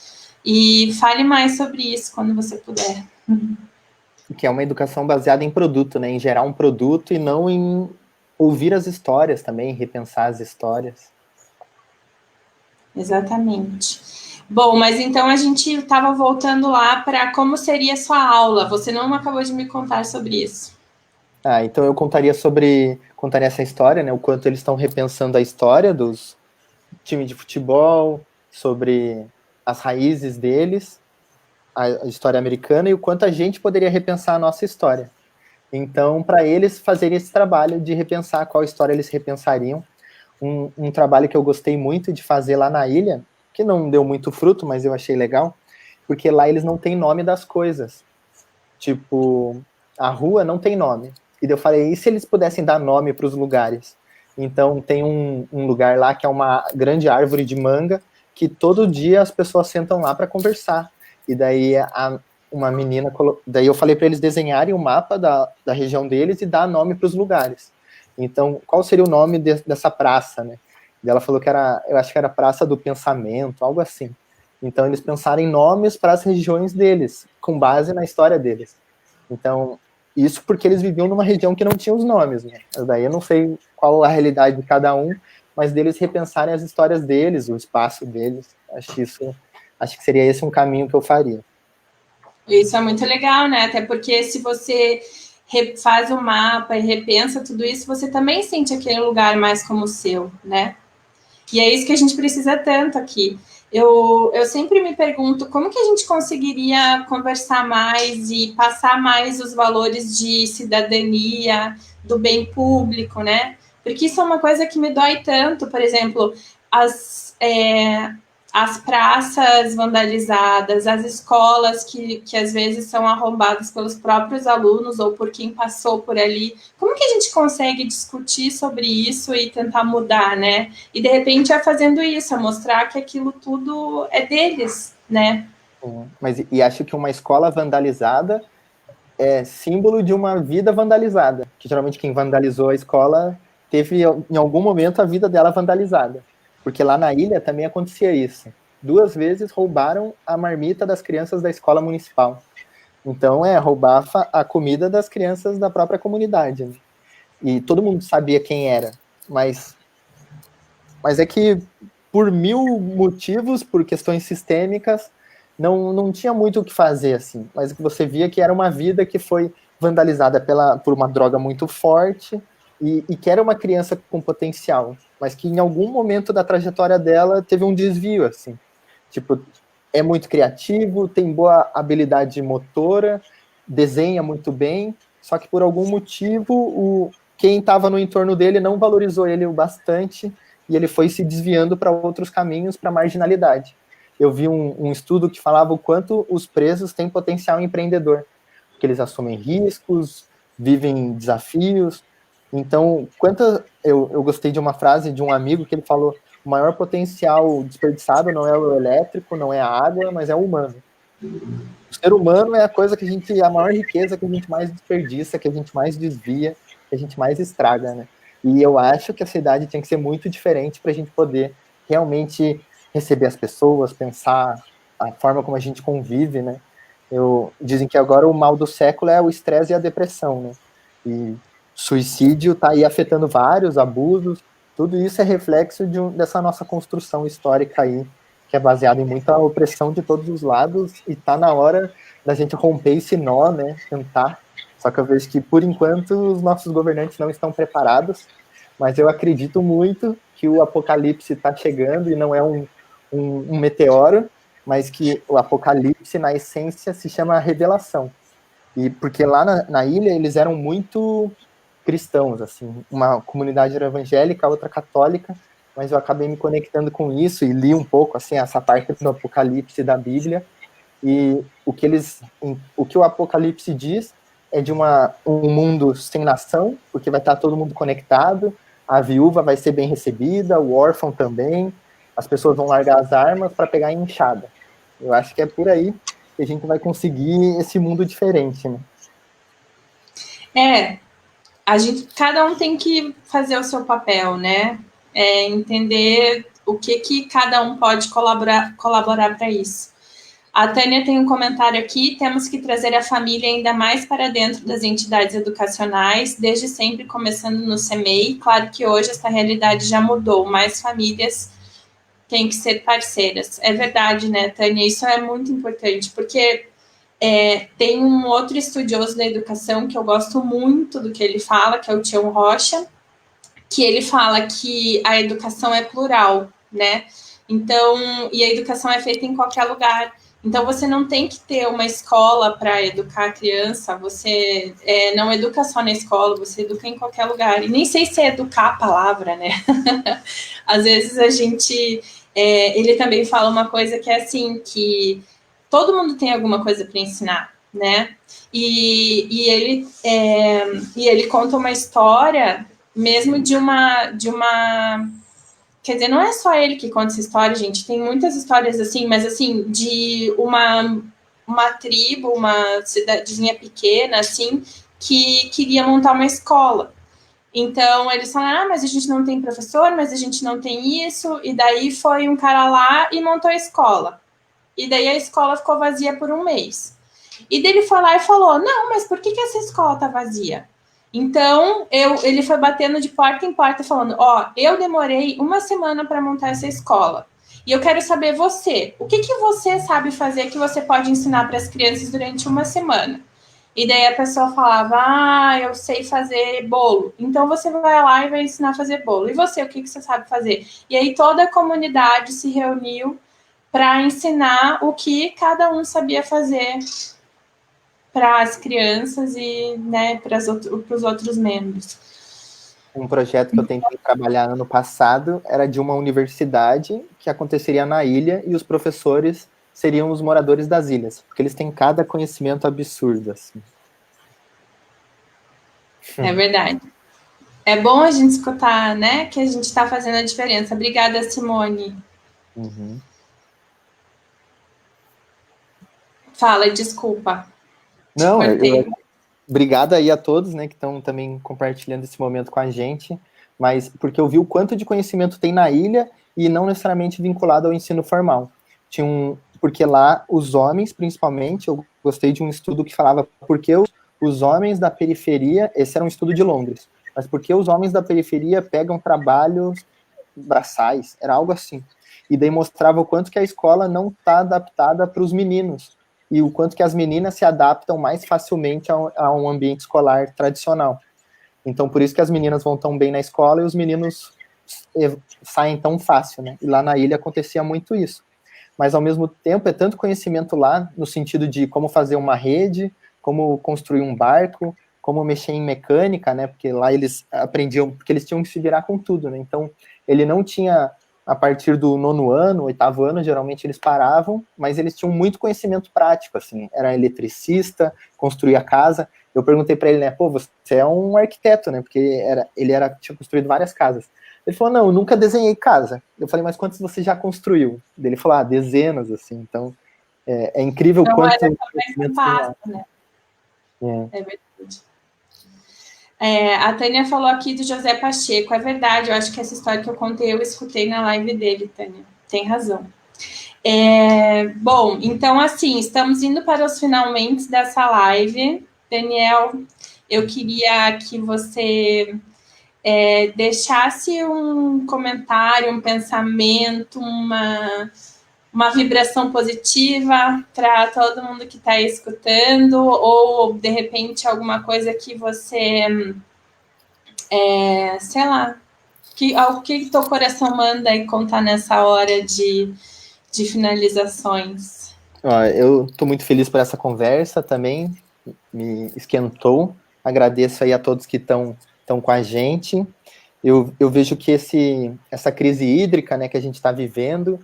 Speaker 1: e fale mais sobre isso quando você puder.
Speaker 2: Que é uma educação baseada em produto, né? Em gerar um produto e não em ouvir as histórias também, repensar as histórias.
Speaker 1: Exatamente. Bom, mas então a gente estava voltando lá para como seria a sua aula. Você não acabou de me contar sobre isso.
Speaker 2: Então eu contaria essa história, né? O quanto eles estão repensando a história dos times de futebol, sobre as raízes deles, a história americana e o quanto a gente poderia repensar a nossa história. Então, para eles fazerem esse trabalho de repensar qual história eles repensariam, um trabalho que eu gostei muito de fazer lá na ilha, que não deu muito fruto, mas eu achei legal, porque lá eles não têm nome das coisas. Tipo, a rua não tem nome. E eu falei, e se eles pudessem dar nome para os lugares? Então, tem um lugar lá que é uma grande árvore de manga, que todo dia as pessoas sentam lá para conversar. E daí uma menina, daí eu falei para eles desenharem o mapa da região deles e dar nome para os lugares. Então, qual seria o nome dessa praça, né? E ela falou que eu acho que era Praça do Pensamento, algo assim. Então, eles pensaram em nomes para as regiões deles, com base na história deles. Então, isso porque eles viviam numa região que não tinha os nomes, né? Daí eu não sei qual a realidade de cada um, mas deles repensarem as histórias deles, o espaço deles. Acho que seria esse um caminho que eu faria.
Speaker 1: Isso é muito legal, né? Até porque se você faz o mapa e repensa tudo isso, você também sente aquele lugar mais como o seu, né? E é isso que a gente precisa tanto aqui. Eu sempre me pergunto como que a gente conseguiria conversar mais e passar mais os valores de cidadania, do bem público, né? Porque isso é uma coisa que me dói tanto, por exemplo, as praças vandalizadas, as escolas que às vezes são arrombadas pelos próprios alunos ou por quem passou por ali. Como que a gente consegue discutir sobre isso e tentar mudar, né? E de repente é fazendo isso, é mostrar que aquilo tudo é deles, né?
Speaker 2: Mas e acho que uma escola vandalizada é símbolo de uma vida vandalizada, que geralmente quem vandalizou a escola teve em algum momento a vida dela vandalizada, porque lá na ilha também acontecia isso. 2 vezes roubaram a marmita das crianças da escola municipal. Então roubar a comida das crianças da própria comunidade, né? E todo mundo sabia quem era, mas é que por mil motivos, por questões sistêmicas, não tinha muito o que fazer, assim. Mas que você via que era uma vida que foi vandalizada por uma droga muito forte e que era uma criança com potencial, mas que em algum momento da trajetória dela teve um desvio, assim. Tipo, é muito criativo, tem boa habilidade motora, desenha muito bem, só que por algum motivo quem estava no entorno dele não valorizou ele o bastante e ele foi se desviando para outros caminhos, para marginalidade. Eu vi um estudo que falava o quanto os presos têm potencial empreendedor, porque eles assumem riscos, vivem desafios. Então, eu gostei de uma frase de um amigo que ele falou: o maior potencial desperdiçado não é o elétrico, não é a água, mas é o humano. O ser humano é a maior riqueza que a gente mais desperdiça, que a gente mais desvia, que a gente mais estraga, né? E eu acho que a cidade tinha que ser muito diferente para a gente poder realmente receber as pessoas, pensar a forma como a gente convive, né? Dizem que agora o mal do século é o estresse e a depressão, né? E suicídio está aí afetando vários abusos, tudo isso é reflexo dessa nossa construção histórica aí, que é baseada em muita opressão de todos os lados, e tá na hora da gente romper esse nó, né, tentar. Só que eu vejo que, por enquanto, os nossos governantes não estão preparados, mas eu acredito muito que o apocalipse está chegando e não é um meteoro, mas que o apocalipse, na essência, se chama revelação. E porque lá na ilha eles eram muito cristãos, assim, uma comunidade era evangélica, outra católica, mas eu acabei me conectando com isso e li um pouco, assim, essa parte do Apocalipse da Bíblia, e o que o Apocalipse diz é de um mundo sem nação, porque vai estar todo mundo conectado, a viúva vai ser bem recebida, o órfão também, as pessoas vão largar as armas para pegar a enxada. Eu acho que é por aí que a gente vai conseguir esse mundo diferente, né?
Speaker 1: Cada um tem que fazer o seu papel, né? Entender o que cada um pode colaborar para isso. A Tânia tem um comentário aqui: temos que trazer a família ainda mais para dentro das entidades educacionais, desde sempre começando no CEMEI. Claro que hoje essa realidade já mudou, mais famílias têm que ser parceiras. É verdade, né, Tânia? Isso é muito importante, porque tem um outro estudioso da educação que eu gosto muito do que ele fala, que é o Tião Rocha, que ele fala que a educação é plural, né? Então, e a educação é feita em qualquer lugar. Então, você não tem que ter uma escola para educar a criança, você não educa só na escola, você educa em qualquer lugar. E nem sei se é educar a palavra, né? Às vezes a gente... ele também fala uma coisa que é assim, que todo mundo tem alguma coisa para ensinar, né? E ele conta uma história mesmo de uma... Quer dizer, não é só ele que conta essa história, gente. Tem muitas histórias assim, mas assim, de uma tribo, uma cidadezinha pequena, assim, que queria montar uma escola. Então, eles falaram, mas a gente não tem professor, mas a gente não tem isso. E daí foi um cara lá e montou a escola. E daí a escola ficou vazia por um mês. E daí ele foi lá e falou, não, mas por que essa escola tá vazia? Então, ele foi batendo de porta em porta, falando, eu demorei uma semana para montar essa escola. E eu quero saber você, o que você sabe fazer que você pode ensinar para as crianças durante uma semana? E daí a pessoa falava, eu sei fazer bolo. Então você vai lá e vai ensinar a fazer bolo. E você, o que você sabe fazer? E aí toda a comunidade se reuniu para ensinar o que cada um sabia fazer para as crianças e, né, para os outros membros.
Speaker 2: Um projeto que eu tentei trabalhar ano passado era de uma universidade que aconteceria na ilha e os professores seriam os moradores das ilhas, porque eles têm cada conhecimento absurdo, assim.
Speaker 1: É verdade. É bom a gente escutar, né, que a gente está fazendo a diferença. Obrigada, Simone.
Speaker 2: Uhum.
Speaker 1: Fala, desculpa.
Speaker 2: Não, obrigado aí a todos, né, que estão também compartilhando esse momento com a gente, mas porque eu vi o quanto de conhecimento tem na ilha e não necessariamente vinculado ao ensino formal. Porque lá os homens, principalmente, eu gostei de um estudo que falava porque os homens da periferia, esse era um estudo de Londres, mas porque os homens da periferia pegam trabalhos braçais, era algo assim. E daí mostrava o quanto que a escola não está adaptada para os meninos, e o quanto que as meninas se adaptam mais facilmente a um ambiente escolar tradicional. Então, por isso que as meninas vão tão bem na escola e os meninos saem tão fácil, né? E lá na ilha acontecia muito isso. Mas, ao mesmo tempo, é tanto conhecimento lá, no sentido de como fazer uma rede, como construir um barco, como mexer em mecânica, né? Porque lá eles aprendiam, porque eles tinham que se virar com tudo, né? Então, ele não tinha, a partir do 9º ano, 8º ano, geralmente eles paravam, mas eles tinham muito conhecimento prático, assim, era eletricista, construía casa. Eu perguntei para ele, né, pô, você é um arquiteto, né, porque tinha construído várias casas. Ele falou, não, eu nunca desenhei casa. Eu falei, mas quantos você já construiu? Ele falou, dezenas, assim, então é incrível
Speaker 1: Não
Speaker 2: quanto
Speaker 1: era
Speaker 2: conhecimento
Speaker 1: só
Speaker 2: tem lá.
Speaker 1: né?
Speaker 2: É
Speaker 1: verdade. A Tânia falou aqui do José Pacheco, é verdade, eu acho que essa história que eu contei, eu escutei na live dele, Tânia, tem razão. Bom, então assim, estamos indo para os finalmente dessa live. Daniel, eu queria que você deixasse um comentário, um pensamento, uma vibração positiva para todo mundo que está escutando, ou de repente alguma coisa que você, sei lá, o que teu coração manda e contar nessa hora de finalizações.
Speaker 2: Eu estou muito feliz por essa conversa também, me esquentou. Agradeço aí a todos que estão com a gente. Eu vejo que essa crise hídrica, né, que a gente está vivendo,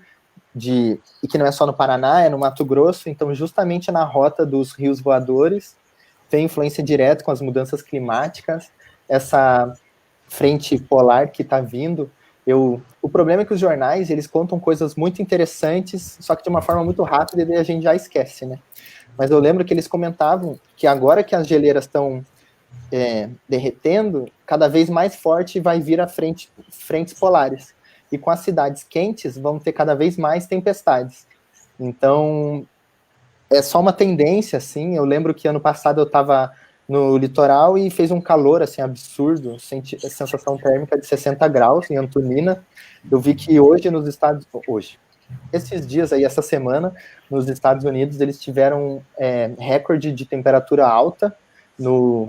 Speaker 2: e que não é só no Paraná, é no Mato Grosso, então justamente na rota dos rios voadores, tem influência direta com as mudanças climáticas, essa frente polar que está vindo. O problema é que os jornais, eles contam coisas muito interessantes, só que de uma forma muito rápida e a gente já esquece, né? Mas eu lembro que eles comentavam que agora que as geleiras estão derretendo, cada vez mais forte vai vir frentes polares. E com as cidades quentes, vão ter cada vez mais tempestades. Então, é só uma tendência, assim. Eu lembro que ano passado eu estava no litoral e fez um calor, assim, absurdo, sensação térmica de 60 graus em Antonina. Eu vi que esses dias aí, essa semana, nos Estados Unidos, eles tiveram recorde de temperatura alta no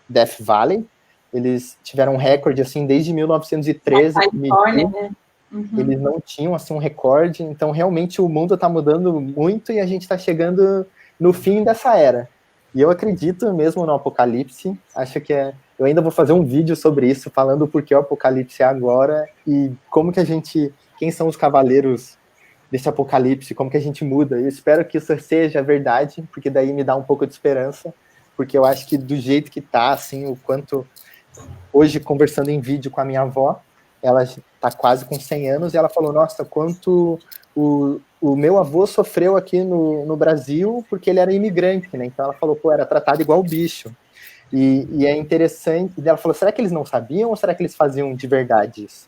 Speaker 2: Death Valley. Eles tiveram um recorde, assim, desde 1913.
Speaker 1: Califórnia, né?
Speaker 2: Uhum. Eles não tinham, assim, um recorde. Então, realmente, o mundo está mudando muito e a gente está chegando no fim dessa era. E eu acredito mesmo no apocalipse. Acho que eu ainda vou fazer um vídeo sobre isso, falando por que o apocalipse é agora e como que quem são os cavaleiros desse apocalipse, como que a gente muda. Eu espero que isso seja verdade, porque daí me dá um pouco de esperança, porque eu acho que do jeito que tá, assim, o quanto... Hoje, conversando em vídeo com a minha avó, ela está quase com 100 anos, e ela falou, nossa, quanto o meu avô sofreu aqui no Brasil, porque ele era imigrante, né? Então ela falou, pô, era tratado igual bicho. E é interessante, e ela falou, será que eles não sabiam, ou será que eles faziam de verdade isso?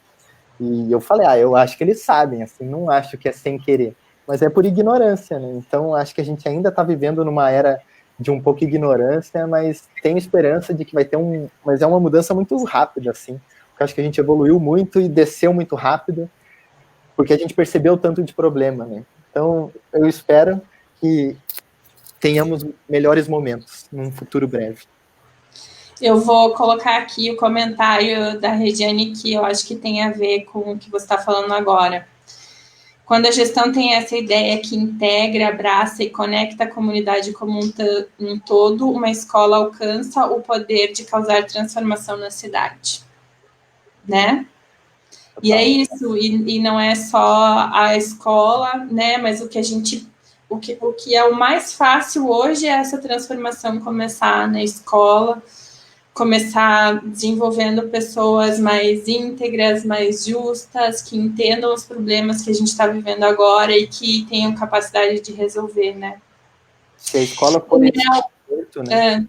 Speaker 2: E eu falei, eu acho que eles sabem, assim, não acho que é sem querer, mas é por ignorância, né? Então acho que a gente ainda está vivendo numa era de um pouco ignorância, mas tenho esperança de que vai ter mas é uma mudança muito rápida, assim. Eu acho que a gente evoluiu muito e desceu muito rápido, porque a gente percebeu tanto de problema, né? Então, eu espero que tenhamos melhores momentos num futuro breve.
Speaker 1: Eu vou colocar aqui o comentário da Regiane, que eu acho que tem a ver com o que você está falando agora. Quando a gestão tem essa ideia que integra, abraça e conecta a comunidade como um todo, uma escola alcança o poder de causar transformação na cidade, né? E é isso, e não é só a escola, né? Mas o que é o mais fácil hoje é essa transformação começar na escola, começar desenvolvendo pessoas mais íntegras, mais justas, que entendam os problemas que a gente está vivendo agora e que tenham capacidade de resolver, né?
Speaker 2: Se a escola for esse porto, né?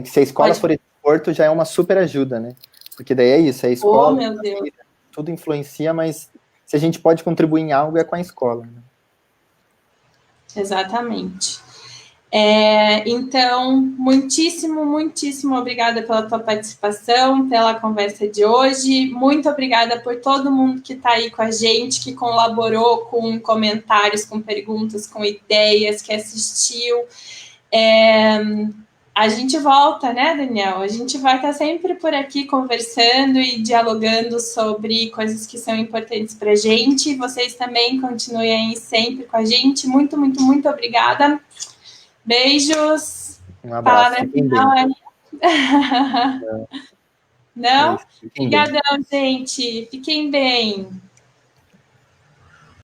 Speaker 2: Se a escola for esse porto, já é uma super ajuda, né? Porque daí é isso, a escola,
Speaker 1: meu Deus.
Speaker 2: tudo influencia, mas se a gente pode contribuir em algo, é com a escola. Né?
Speaker 1: Exatamente. Então, muitíssimo, muitíssimo obrigada pela tua participação, pela conversa de hoje. Muito obrigada por todo mundo que está aí com a gente, que colaborou com comentários, com perguntas, com ideias, que assistiu. A gente volta, né, Daniel? A gente vai estar sempre por aqui conversando e dialogando sobre coisas que são importantes para a gente. Vocês também continuem aí sempre com a gente. Muito, muito, muito obrigada. Beijos.
Speaker 2: Um abraço.
Speaker 1: Palavra final aí. Não?
Speaker 2: Obrigadão,
Speaker 1: gente. Fiquem bem.